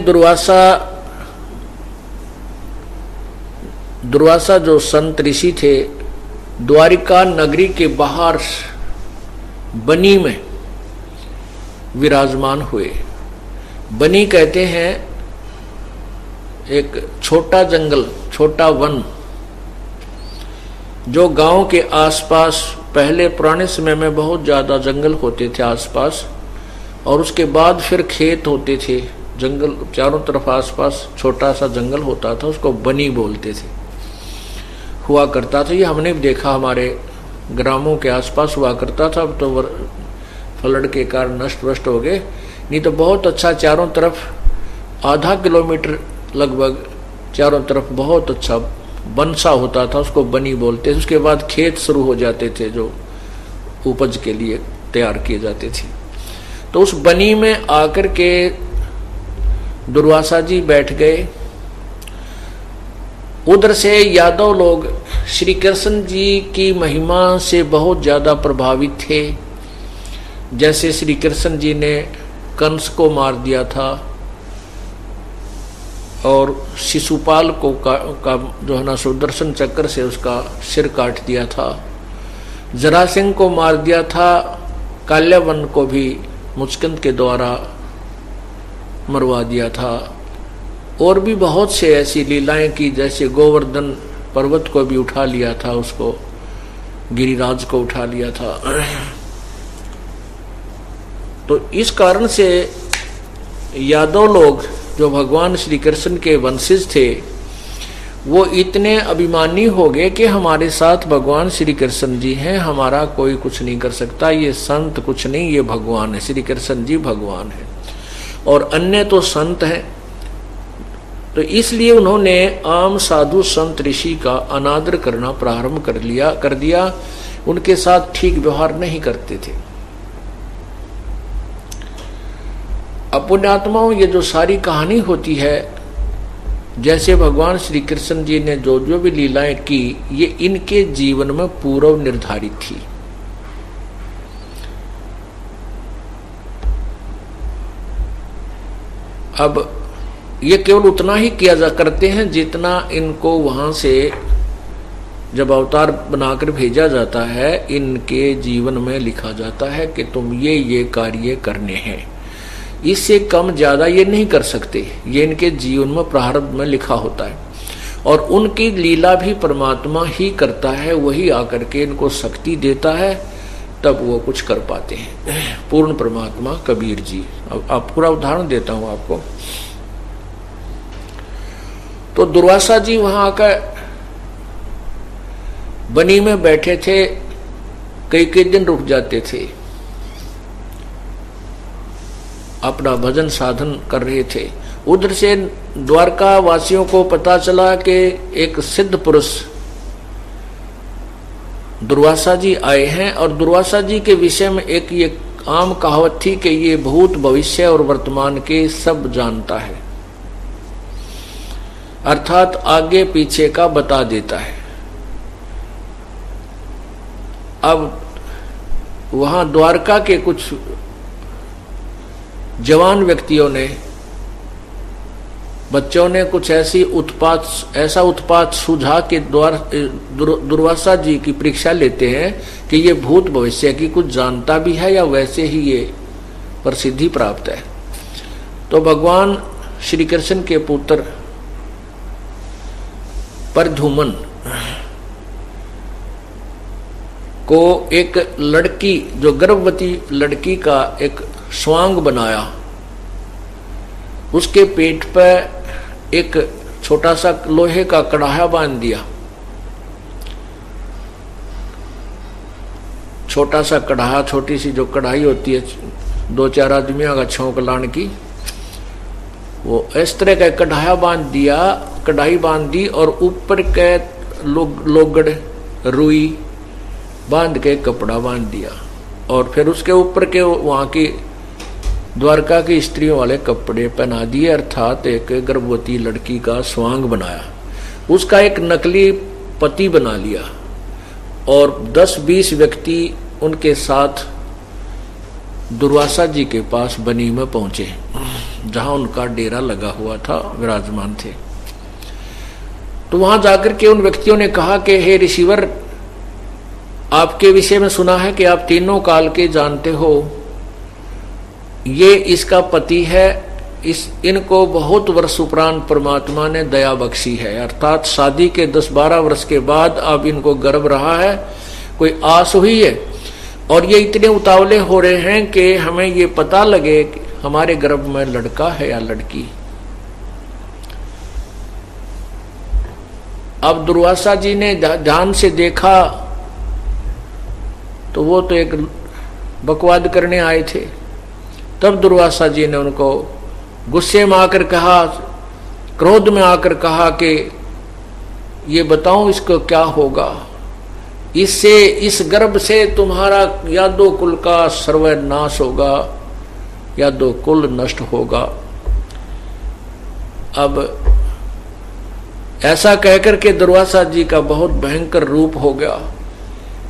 दुर्वासा जो संत ऋषि थे, द्वारिका नगरी के बाहर बनी में विराजमान हुए। बनी कहते हैं एक छोटा जंगल, छोटा वन, जो गांव के आसपास, पहले पुराने समय में बहुत ज्यादा जंगल होते थे आसपास, और उसके बाद फिर खेत होते थे। जंगल चारों तरफ आसपास छोटा सा जंगल होता था, उसको बनी बोलते थे, हुआ करता था। ये हमने भी देखा, हमारे ग्रामों के आसपास हुआ करता था। अब तो फ्लड के कारण नष्ट वष्ट हो गए, नहीं तो बहुत अच्छा चारों तरफ आधा किलोमीटर लगभग चारों तरफ बहुत अच्छा बनसा होता था, उसको बनी बोलते थे। उसके बाद खेत शुरू हो जाते थे जो उपज के लिए तैयार किए जाते थे। तो उस बनी में आकर के दुर्वासा जी बैठ गए। उधर से यादव लोग श्री कृष्ण जी की महिमा से बहुत ज्यादा प्रभावित थे। जैसे श्री कृष्ण जी ने कंस को मार दिया था और शिशुपाल को का जो है ना सुदर्शन चक्र से उसका सिर काट दिया था। जरासिंह को मार दिया था। काल्यावन को भी मुचकंद के द्वारा मरवा दिया था। और भी बहुत से ऐसी लीलाएं की, जैसे गोवर्धन पर्वत को भी उठा लिया था, उसको गिरिराज को उठा लिया था। तो इस कारण से यादव लोग जो भगवान श्री कृष्ण के वंशज थे, वो इतने अभिमानी हो गए कि हमारे साथ भगवान श्री कृष्ण जी हैं, हमारा कोई कुछ नहीं कर सकता, ये संत कुछ नहीं, ये भगवान है, श्री कृष्ण जी भगवान है और अन्य तो संत हैं। तो इसलिए उन्होंने आम साधु संत ऋषि का अनादर करना प्रारंभ कर दिया। उनके साथ ठीक व्यवहार नहीं करते थे। पुण्यात्माओं, ये जो सारी कहानी होती है, जैसे भगवान श्री कृष्ण जी ने जो जो भी लीलाएं की, ये इनके जीवन में पूर्व निर्धारित थी। अब ये केवल उतना ही किया जा करते हैं जितना इनको वहां से जब अवतार बनाकर भेजा जाता है, इनके जीवन में लिखा जाता है कि तुम ये कार्य करने हैं। इससे कम ज्यादा ये नहीं कर सकते, ये इनके जीवन में प्रारब्ध में लिखा होता है। और उनकी लीला भी परमात्मा ही करता है, वही आकर के इनको शक्ति देता है तब वो कुछ कर पाते हैं। पूर्ण परमात्मा कबीर जी। अब आप पूरा उदाहरण देता हूं आपको। तो दुर्वासा जी वहां आकर बनी में बैठे थे, कई कई दिन रुक जाते थे, अपना भजन साधन कर रहे थे। उधर से द्वारका वासियों को पता चला कि एक सिद्ध पुरुष दुर्वासा जी आए हैं, और दुर्वासा जी के विषय में एक ये आम कहावत थी कि ये भूत भविष्य और वर्तमान के सब जानता है, अर्थात आगे पीछे का बता देता है। अब वहां द्वारका के कुछ जवान व्यक्तियों ने, बच्चों ने कुछ ऐसा उत्पात सूझा कि दुर्वासा जी की परीक्षा लेते हैं कि ये भूत भविष्य की कुछ जानता भी है या वैसे ही ये प्रसिद्धि प्राप्त है। तो भगवान श्री कृष्ण के पुत्र प्रद्युम्न को एक लड़की, जो गर्भवती लड़की का एक स्वांग बनाया, उसके पेट पर एक छोटा सा लोहे का कड़ाहा बांध दिया। छोटा सा कड़ाहा, छोटी सी जो कढ़ाई होती है 2-4 आदमियों का छौंक लाने की, वो इस तरह का कढ़ाया बांध दिया, कढ़ाई बांध दी, और ऊपर के लोगड़ रुई बांध के कपड़ा बांध दिया, और फिर उसके ऊपर के वहां की द्वारका की स्त्रियों वाले कपड़े पहना दिए, अर्थात एक गर्भवती लड़की का स्वांग बनाया। उसका एक नकली पति बना लिया, और 10-20 व्यक्ति उनके साथ दुर्वासा जी के पास बनी में पहुंचे, जहां उनका डेरा लगा हुआ था, विराजमान थे। तो वहां जाकर के उन व्यक्तियों ने कहा कि हे ऋषिवर, आपके विषय में सुना है कि आप तीनों काल के जानते हो, ये इसका पति है, इनको बहुत वर्ष उपरांत परमात्मा ने दया बख्शी है, अर्थात शादी के 10-12 वर्ष के बाद अब इनको गर्भ रहा है, कोई आस हुई है, और ये इतने उतावले हो रहे हैं कि हमें ये पता लगे कि हमारे गर्भ में लड़का है या लड़की। अब दुर्वासा जी ने ध्यान से देखा तो वो तो एक बकवाद करने आए थे। तब दुर्वासा जी ने उनको गुस्से में आकर कहा, क्रोध में आकर कहा कि ये बताओ इसको क्या होगा, इससे, इस गर्भ से तुम्हारा या दो कुल का सर्वनाश होगा या दो कुल नष्ट होगा। अब ऐसा कहकर के दुर्वासा जी का बहुत भयंकर रूप हो गया।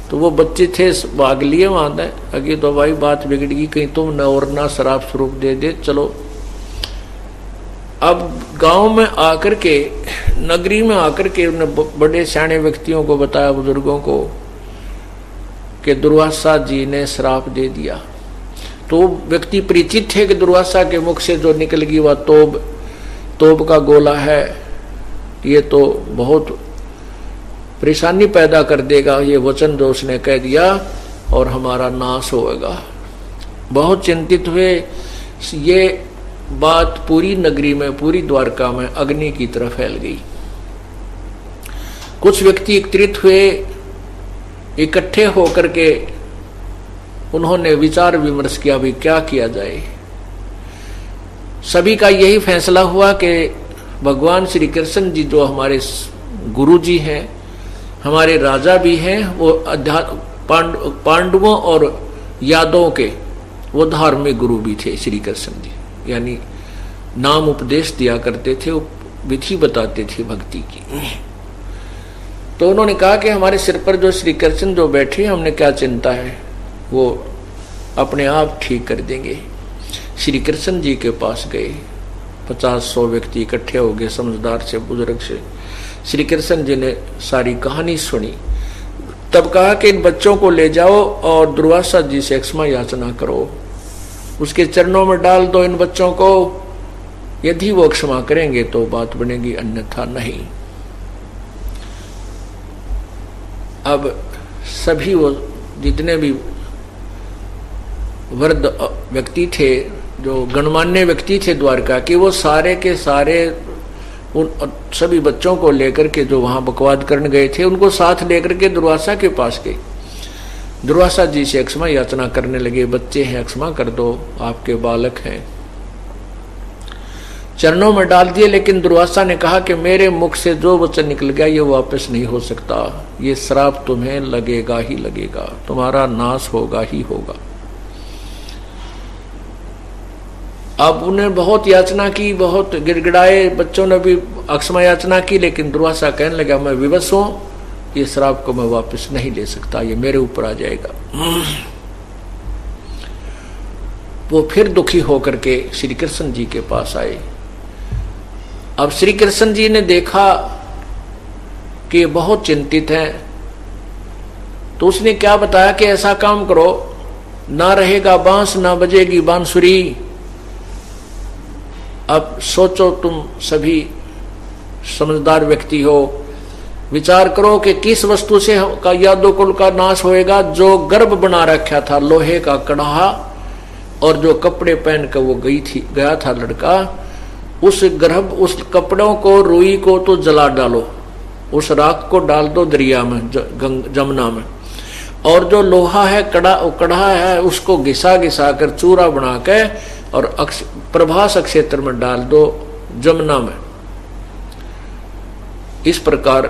तो वो बच्चे थे, भाग लिए वहां दे, अगे तो भाई बात बिगड़ गई, कहीं तुम न और ना शराब स्वरूप दे चलो। अब गांव में आकर के, नगरी में आकर के उन्हें बड़े सियाने व्यक्तियों को बताया, बुजुर्गों को, कि दुर्वासा जी ने श्राप दे दिया। तो व्यक्ति परिचित थे कि दुर्वासा के मुख से जो निकल गई वह तोब का गोला है, ये तो बहुत परेशानी पैदा कर देगा, ये वचन जो उसने कह दिया, और हमारा नाश होगा। बहुत चिंतित हुए। ये बात पूरी नगरी में, पूरी द्वारका में अग्नि की तरह फैल गई। कुछ व्यक्ति एकत्रित हुए, इकट्ठे होकर के उन्होंने विचार विमर्श किया, भी क्या किया जाए। सभी का यही फैसला हुआ कि भगवान श्री कृष्ण जी जो हमारे गुरु जी हैं, हमारे राजा भी हैं, वो पांडवों और यादवों के वो धार्मिक गुरु भी थे श्री कृष्ण जी, यानी नाम उपदेश दिया करते थे, विधि बताते थे भक्ति की। तो उन्होंने कहा कि हमारे सिर पर जो श्री कृष्ण जो बैठे, हमने क्या चिंता है, वो अपने आप ठीक कर देंगे। श्री कृष्ण जी के पास गए, 50-100 व्यक्ति इकट्ठे हो गए, समझदार से, बुजुर्ग से। श्री कृष्ण जी ने सारी कहानी सुनी। तब कहा कि इन बच्चों को ले जाओ और दुर्वासा जी से क्षमा याचना करो, उसके चरणों में डाल दो इन बच्चों को, यदि वो क्षमा करेंगे तो बात बनेगी, अन्यथा नहीं। अब सभी वो जितने भी वृद्ध व्यक्ति थे, जो गणमान्य व्यक्ति थे द्वारका के, वो सारे के सारे उन सभी बच्चों को लेकर के जो वहां बकवाद करने गए थे उनको साथ लेकर के दुर्वासा के पास गए। दुर्वासा जी से क्षमा याचना करने लगे, बच्चे हैं क्षमा कर दो, आपके बालक हैं। चरणों में डाल दिए, लेकिन दुर्वासा ने कहा कि मेरे मुख से जो वचन निकल गया ये वापस नहीं हो सकता, ये श्राप तुम्हें लगेगा ही लगेगा, तुम्हारा नाश होगा ही होगा। अब उन्हें बहुत याचना की, बहुत गिड़गिड़ाए, बच्चों ने भी अक्षमा याचना की, लेकिन दुर्वासा कहने लगा मैं विवश हूं, ये श्राप को मैं वापस नहीं ले सकता, ये मेरे ऊपर आ जाएगा। वो फिर दुखी होकर के श्री कृष्ण जी के पास आए। अब श्री कृष्ण जी ने देखा कि ये बहुत चिंतित हैं, तो उसने क्या बताया कि ऐसा काम करो, ना रहेगा बांस ना बजेगी बांसुरी। अब सोचो, तुम सभी समझदार व्यक्ति हो, विचार करो कि किस वस्तु से का यादव का नाश होएगा। जो गर्भ बना रखा था लोहे का कड़ाहा, और जो कपड़े पहन कर वो गया था लड़का, उस गर्भ, उस कपड़ों को, रुई को तो जला डालो, उस राख को डाल दो दरिया में, जमुना में, और जो लोहा है कड़ा है उसको घिसा घिसा कर चूरा बना के और प्रभास क्षेत्र में डाल दो जमुना में। इस प्रकार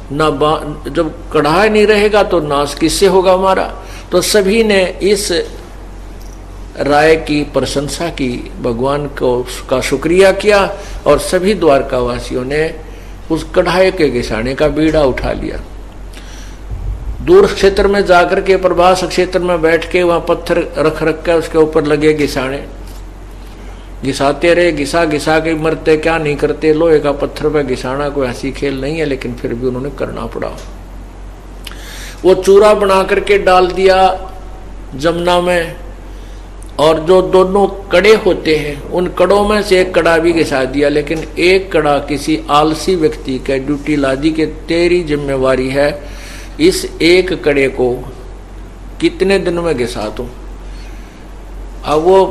जब कढ़ा नहीं रहेगा तो नाश किससे होगा हमारा। तो सभी ने इस राय की प्रशंसा की, भगवान को का शुक्रिया किया, और सभी द्वारका वासियों ने उस कढ़ाई के घिसाने का बीड़ा उठा लिया। दूर क्षेत्र में जाकर के प्रभास क्षेत्र में बैठ के वहां पत्थर रख के उसके ऊपर लगे घिसाने, घिसाते रहे, घिसा घिसा के मरते क्या नहीं करते। लोहे का पत्थर पे घिसाना कोई हंसी खेल नहीं है, लेकिन फिर भी उन्होंने करना पड़ा। वो चूरा बना करके डाल दिया जमुना में, और जो दोनों कड़े होते हैं उन कड़ों में से एक कड़ा भी घिसा दिया, लेकिन एक कड़ा किसी आलसी व्यक्ति के ड्यूटी ला दी कि तेरी जिम्मेवारी है इस एक कड़े को कितने दिन में घिसा दूं। अब वो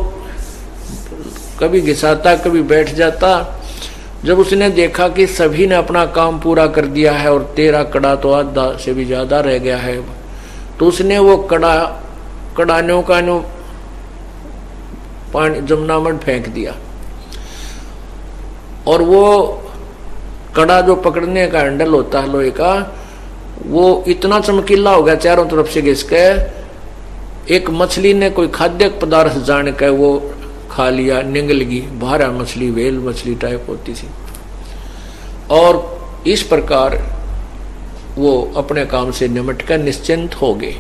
कभी घिसाता कभी बैठ जाता। जब उसने देखा कि सभी ने अपना काम पूरा कर दिया है और तेरा कड़ा तो आधा से भी ज्यादा रह गया है, तो उसने वो कड़ानों का पानी जमुना में फेंक दिया, और वो कड़ा जो पकड़ने का हैंडल होता है लोहे का, वो इतना चमकीला हो गया चारों तरफ से घिस के, एक मछली ने कोई खाद्य पदार्थ जान के वो खा लिया, निगलगी, भारा मछली, वेल मछली टाइप होती थी। और इस प्रकार वो अपने काम से निमट कर निश्चिंत हो गए।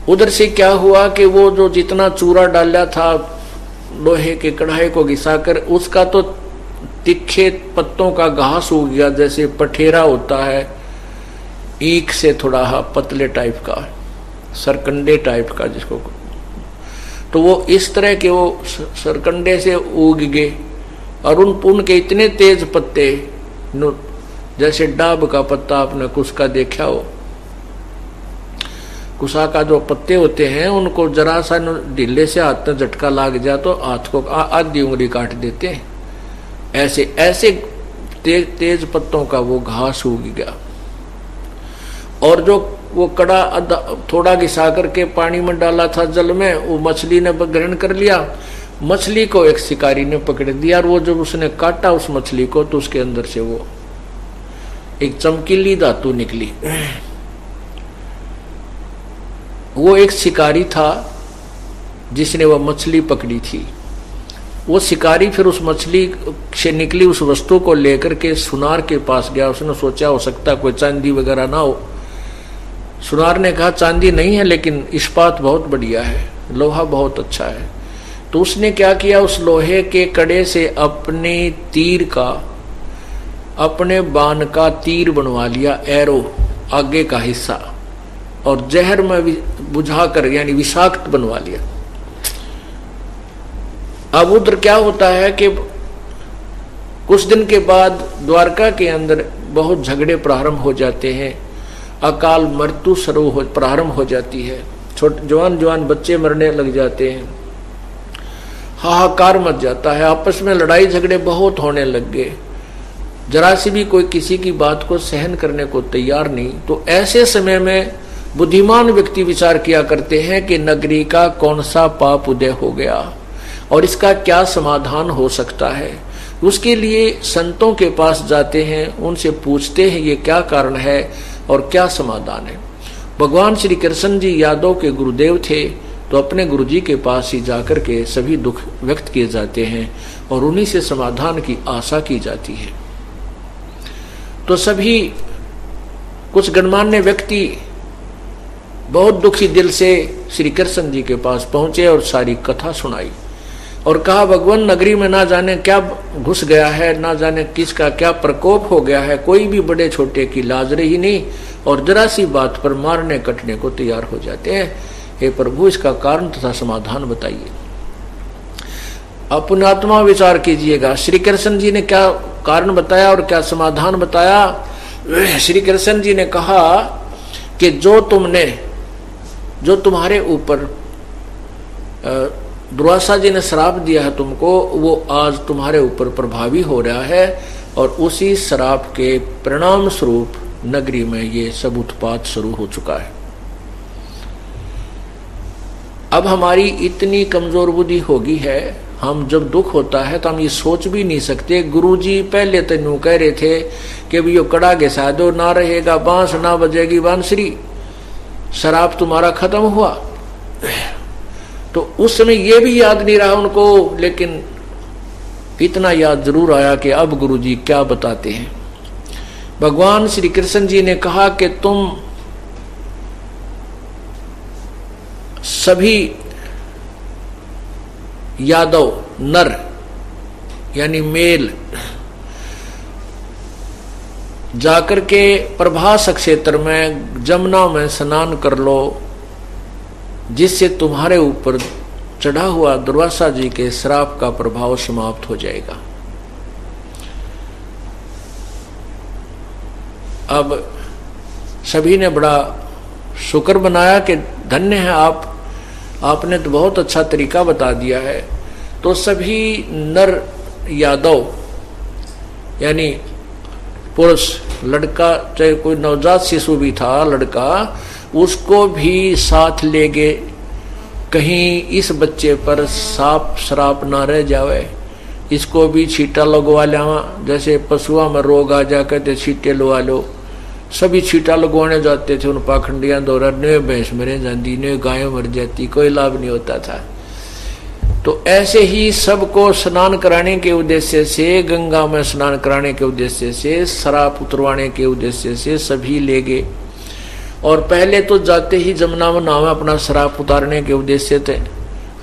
उधर से क्या हुआ कि वो जो जितना चूरा डाला था लोहे के कढ़ाई को घिसाकर, उसका तो तिखे पत्तों का घास हो गया, जैसे पठेरा होता है, ईख से थोड़ा पतले टाइप का, सरकंडे टाइप का जिसको, तो वो इस तरह के वो सरकंडे से उग गए, और उनके इतने तेज पत्ते, जैसे डाब का पत्ता आपने कुसका देखा हो, कुसा का जो पत्ते होते हैं उनको जरा सा ढीले से हाथ में झटका लाग जाए तो हाथ को आधी उंगली काट देते हैं। ऐसे ऐसे तेज पत्तों का वो घास उग गया, और जो वो कड़ा थोड़ा घिसा करके पानी में डाला था जल में, वो मछली ने ग्रहण कर लिया। मछली को एक शिकारी ने पकड़ दिया, और वो जब उसने काटा उस मछली को, तो उसके अंदर से वो एक चमकीली धातु निकली। वो एक शिकारी था जिसने वह मछली पकड़ी थी। वो शिकारी फिर उस मछली से निकली उस वस्तु को लेकर के सुनार के पास गया। उसने सोचा हो सकता कोई चांदी वगैरह ना हो। सुनार ने कहा चांदी नहीं है, लेकिन इस्पात बहुत बढ़िया है, लोहा बहुत अच्छा है। तो उसने क्या किया, उस लोहे के कड़े से अपने तीर का, अपने बाण का तीर बनवा लिया, एरो आगे का हिस्सा, और जहर में बुझाकर यानी विषाक्त बनवा लिया। अब उधर क्या होता है कि कुछ दिन के बाद द्वारका के अंदर बहुत झगड़े प्रारंभ हो जाते हैं, अकाल मृत्यु प्रारंभ हो जाती है। छोटे जवान जवान बच्चे मरने लग जाते हैं, हाहाकार मच जाता है, आपस में लड़ाई झगड़े बहुत होने लग गए, जरा सी भी कोई किसी की बात को सहन करने को तैयार नहीं। तो ऐसे समय में बुद्धिमान व्यक्ति विचार किया करते हैं कि नगरी का कौन सा पाप उदय हो गया और इसका क्या समाधान हो सकता है। उसके लिए संतों के पास जाते हैं, उनसे पूछते हैं ये क्या कारण है और क्या समाधान है। भगवान श्री कृष्ण जी यादव के गुरुदेव थे, तो अपने गुरुजी के पास ही जाकर के सभी दुख व्यक्त किए जाते हैं और उन्हीं से समाधान की आशा की जाती है। तो सभी कुछ गणमान्य व्यक्ति बहुत दुखी दिल से श्री कृष्ण जी के पास पहुंचे और सारी कथा सुनाई और कहा, भगवान नगरी में ना जाने क्या घुस गया है, ना जाने किसका क्या प्रकोप हो गया है, कोई भी बड़े छोटे की लाज रही नहीं और जरा सी बात पर मारने कटने को तैयार हो जाते हैं। हे प्रभु, इसका कारण तथा समाधान बताइए। अपने आत्मा विचार कीजिएगा, श्री कृष्ण जी ने क्या कारण बताया और क्या समाधान बताया। श्री कृष्ण जी ने कहा कि जो तुम्हारे ऊपर दुर्वासा जी ने श्राप दिया है तुमको, वो आज तुम्हारे ऊपर प्रभावी हो रहा है और उसी श्राप के परिणाम स्वरूप नगरी में ये सब उत्पात शुरू हो चुका है। अब हमारी इतनी कमजोर बुद्धि होगी है, हम जब दुख होता है तो हम ये सोच भी नहीं सकते। गुरुजी पहले तो यूं कह रहे थे कि भी यो कड़ा घिसा दो, ना रहेगा बांस ना बजेगी बांसुरी, शराब तुम्हारा खत्म हुआ। तो उस समय ये भी याद नहीं रहा उनको, लेकिन इतना याद जरूर आया कि अब गुरुजी क्या बताते हैं। भगवान श्री कृष्ण जी ने कहा कि तुम सभी यादव नर यानी मेल जाकर के प्रभास क्षेत्र में जमुना में स्नान कर लो, जिससे तुम्हारे ऊपर चढ़ा हुआ दुर्वासा जी के श्राप का प्रभाव समाप्त हो जाएगा। अब सभी ने बड़ा शुक्र बनाया कि धन्य है आपने तो बहुत अच्छा तरीका बता दिया है। तो सभी नर यादव यानी पुरुष, लड़का चाहे कोई नवजात शिशु भी था लड़का, उसको भी साथ ले गए, कहीं इस बच्चे पर साप श्राप ना रह जावे, इसको भी छींटा लगवा लिया। जैसे पशुओं में रोग आ जाकर तो छींटे लगा लो, सभी छींटा लगवाने जाते थे उन पाखंडियां द्वारा, ने भैंस मरे जाती, ने गाय मर जाती, कोई लाभ नहीं होता था। तो ऐसे ही सबको स्नान कराने के उद्देश्य से, गंगा में स्नान कराने के उद्देश्य से, श्राप उतरवाने के उद्देश्य से सभी ले गए। और पहले तो जाते ही जमुना में नहावे अपना श्राप उतारने के उद्देश्य थे,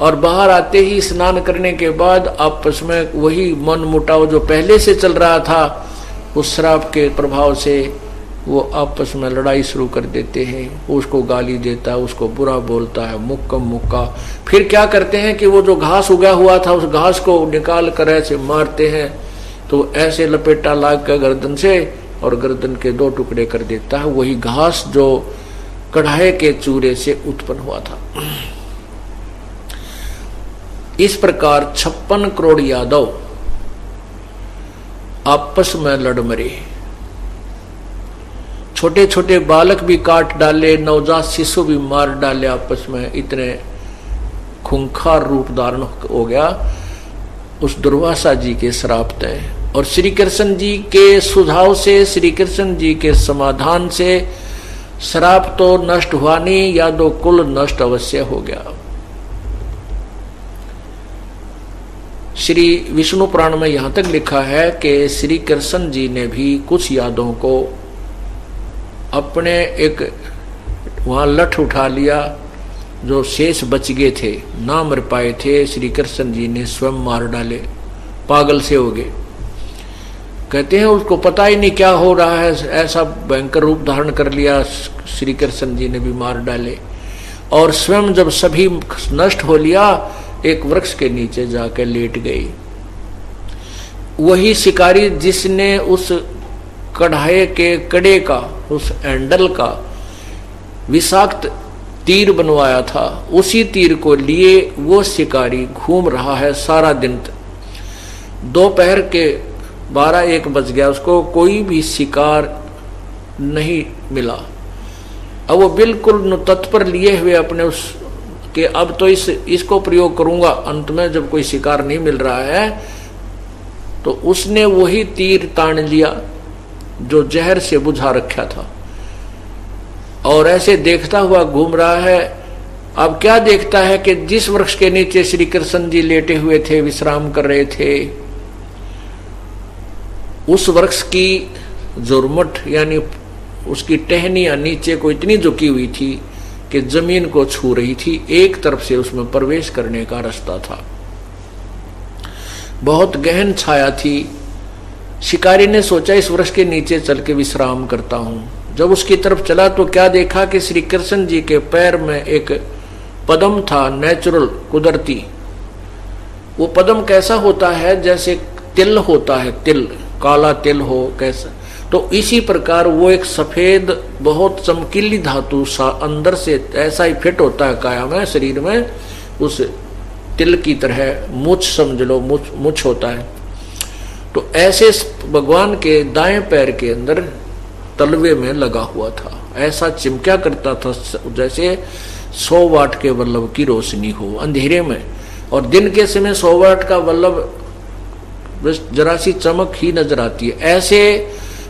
और बाहर आते ही स्नान करने के बाद आपस में वही मन मुटाव जो पहले से चल रहा था, उस श्राप के प्रभाव से वो आपस में लड़ाई शुरू कर देते हैं। उसको गाली देता है, उसको बुरा बोलता है, मुक्का मुक्का। फिर क्या करते हैं कि वो जो घास उगा हुआ था उस घास को निकाल कर ऐसे मारते हैं, तो ऐसे लपेटा लाग कर गर्दन से और गर्दन के 2 टुकड़े कर देता है, वही घास जो कढ़ाई के चूरे से उत्पन्न हुआ था। इस प्रकार 56 करोड़ यादव आपस में लड़ मरे, छोटे छोटे बालक भी काट डाले, नवजात शिशु भी मार डाले आपस में। इतने खूंखार रूप धारण हो गया उस दुर्वासा जी के श्राप तय। और श्री कृष्ण जी के सुझाव से, श्री कृष्ण जी के समाधान से श्राप तो नष्ट हुआ नहीं, यादव कुल नष्ट अवश्य हो गया। श्री विष्णु पुराण में यहां तक लिखा है कि श्री कृष्ण जी ने भी कुछ यादवों को अपने एक वहां लठ उठा लिया, जो शेष बच गए थे, ना मर पाए थे, श्री कृष्ण जी ने स्वयं मार डाले, पागल से हो गए। कहते हैं उसको पता ही नहीं क्या हो रहा है, ऐसा भयंकर रूप धारण कर लिया, श्री कृष्ण जी ने भी मार डाले। और स्वयं जब सभी नष्ट हो लिया, एक वृक्ष के नीचे जाकर लेट गई। वही शिकारी जिसने उस कढ़ाई के कड़े का, उस हैंडल का विषाक्त तीर बनवाया था, उसी तीर को लिए वो शिकारी घूम रहा है सारा दिन। दोपहर के 12-1 बज गया, उसको कोई भी शिकार नहीं मिला। अब वो बिल्कुल तत्पर लिए हुए अपने उस कि अब तो इसको प्रयोग करूंगा। अंत में जब कोई शिकार नहीं मिल रहा है तो उसने वही तीर तान लिया जो जहर से बुझा रखा था, और ऐसे देखता हुआ घूम रहा है। अब क्या देखता है कि जिस वृक्ष के नीचे श्री कृष्ण जी लेटे हुए थे, विश्राम कर रहे थे, उस वृक्ष की जुर्मट यानी उसकी टहनियां नीचे को इतनी झुकी हुई थी कि जमीन को छू रही थी। एक तरफ से उसमें प्रवेश करने का रास्ता था। बहुत गहन छाया थी। शिकारी ने सोचा इस वृक्ष के नीचे चल के विश्राम करता हूं। जब उसकी तरफ चला तो क्या देखा कि श्री कृष्ण जी के पैर में एक पद्म था, नेचुरल, कुदरती। वो पद्म कैसा होता है, जैसे तिल होता है, तिल, काला तिल हो कैसा, तो इसी प्रकार वो एक सफेद बहुत चमकीली धातु सा अंदर से ऐसा ही फिट होता है काया में, शरीर में, उस तिल की तरह मुछ समझ लो, मुछ होता है। तो ऐसे भगवान के दाएं पैर के अंदर तलवे में लगा हुआ था। ऐसा चिमक्या करता था जैसे 100 वाट के बल्ब की रोशनी हो अंधेरे में, और दिन के समय 100 वाट का बल्ब जरा सी चमक ही नजर आती है। ऐसे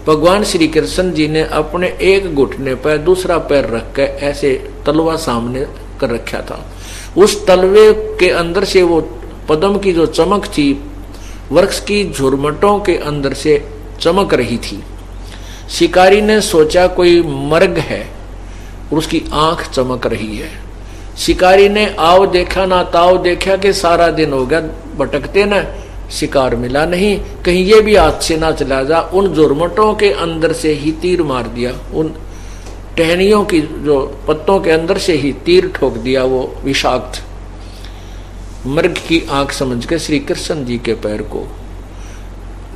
भगवान श्री कृष्ण जी ने अपने एक घुटने पर दूसरा पैर रख के ऐसे तलवा सामने कर रखा था। उस तलवे के अंदर से वो पद्म की जो चमक थी, वृक्ष की झुरमटों के अंदर से चमक रही थी। शिकारी ने सोचा कोई मर्ग है और उसकी आंख चमक रही है। शिकारी ने आओ देखा ना ताओ देखा कि सारा दिन हो गया भटकते न, शिकार मिला नहीं, कहीं ये भी हाथ से ना चला जा। उन झुरमटों के अंदर से ही तीर मार दिया, उन टहनियों की जो पत्तों के अंदर से ही तीर ठोक दिया वो विषाक्त मृग की आंख समझ के श्री कृष्ण जी के पैर को।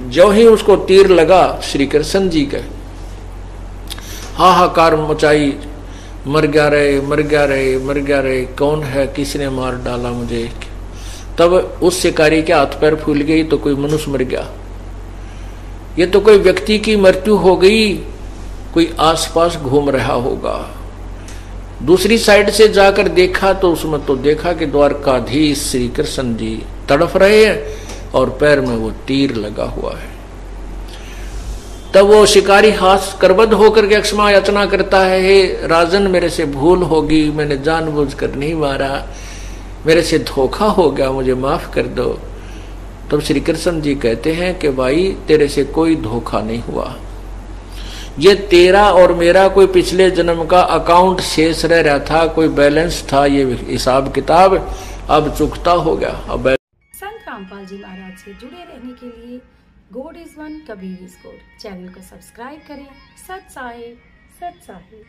जो ही उसको तीर लगा, श्री कृष्ण जी के हाहाकार मचाई, मर गया रे, मर गया रे, मर गया रे, कौन है, किसने मार डाला मुझे। तब उस शिकारी के हाथ पैर फूल गई तो कोई मनुष्य मर गया, ये तो कोई व्यक्ति की मृत्यु हो गई, कोई आसपास घूम रहा होगा। दूसरी साइड से जाकर देखा तो उसमें तो देखा कि द्वारकाधीश श्री कृष्ण जी तड़फ रहे हैं और पैर में वो तीर लगा हुआ है। तब वो शिकारी हाथ करबद्ध होकर के क्षमा याचना करता है, हे राजन मेरे से भूल होगी, मैंने जानबूझकर नहीं मारा, मेरे से धोखा हो गया, मुझे माफ कर दो। तब श्री कृष्ण जी कहते हैं कि भाई तेरे से कोई धोखा नहीं हुआ, ये तेरा और मेरा कोई पिछले जन्म का अकाउंट शेष रह रहा था, कोई बैलेंस था, ये हिसाब किताब अब चुकता हो गया। अब संत रामपाल जी महाराज से जुड़े रहने के लिए God is one, Kabir is God channel को सब्सक्राइब करें। सत साहिब, सत साहिब।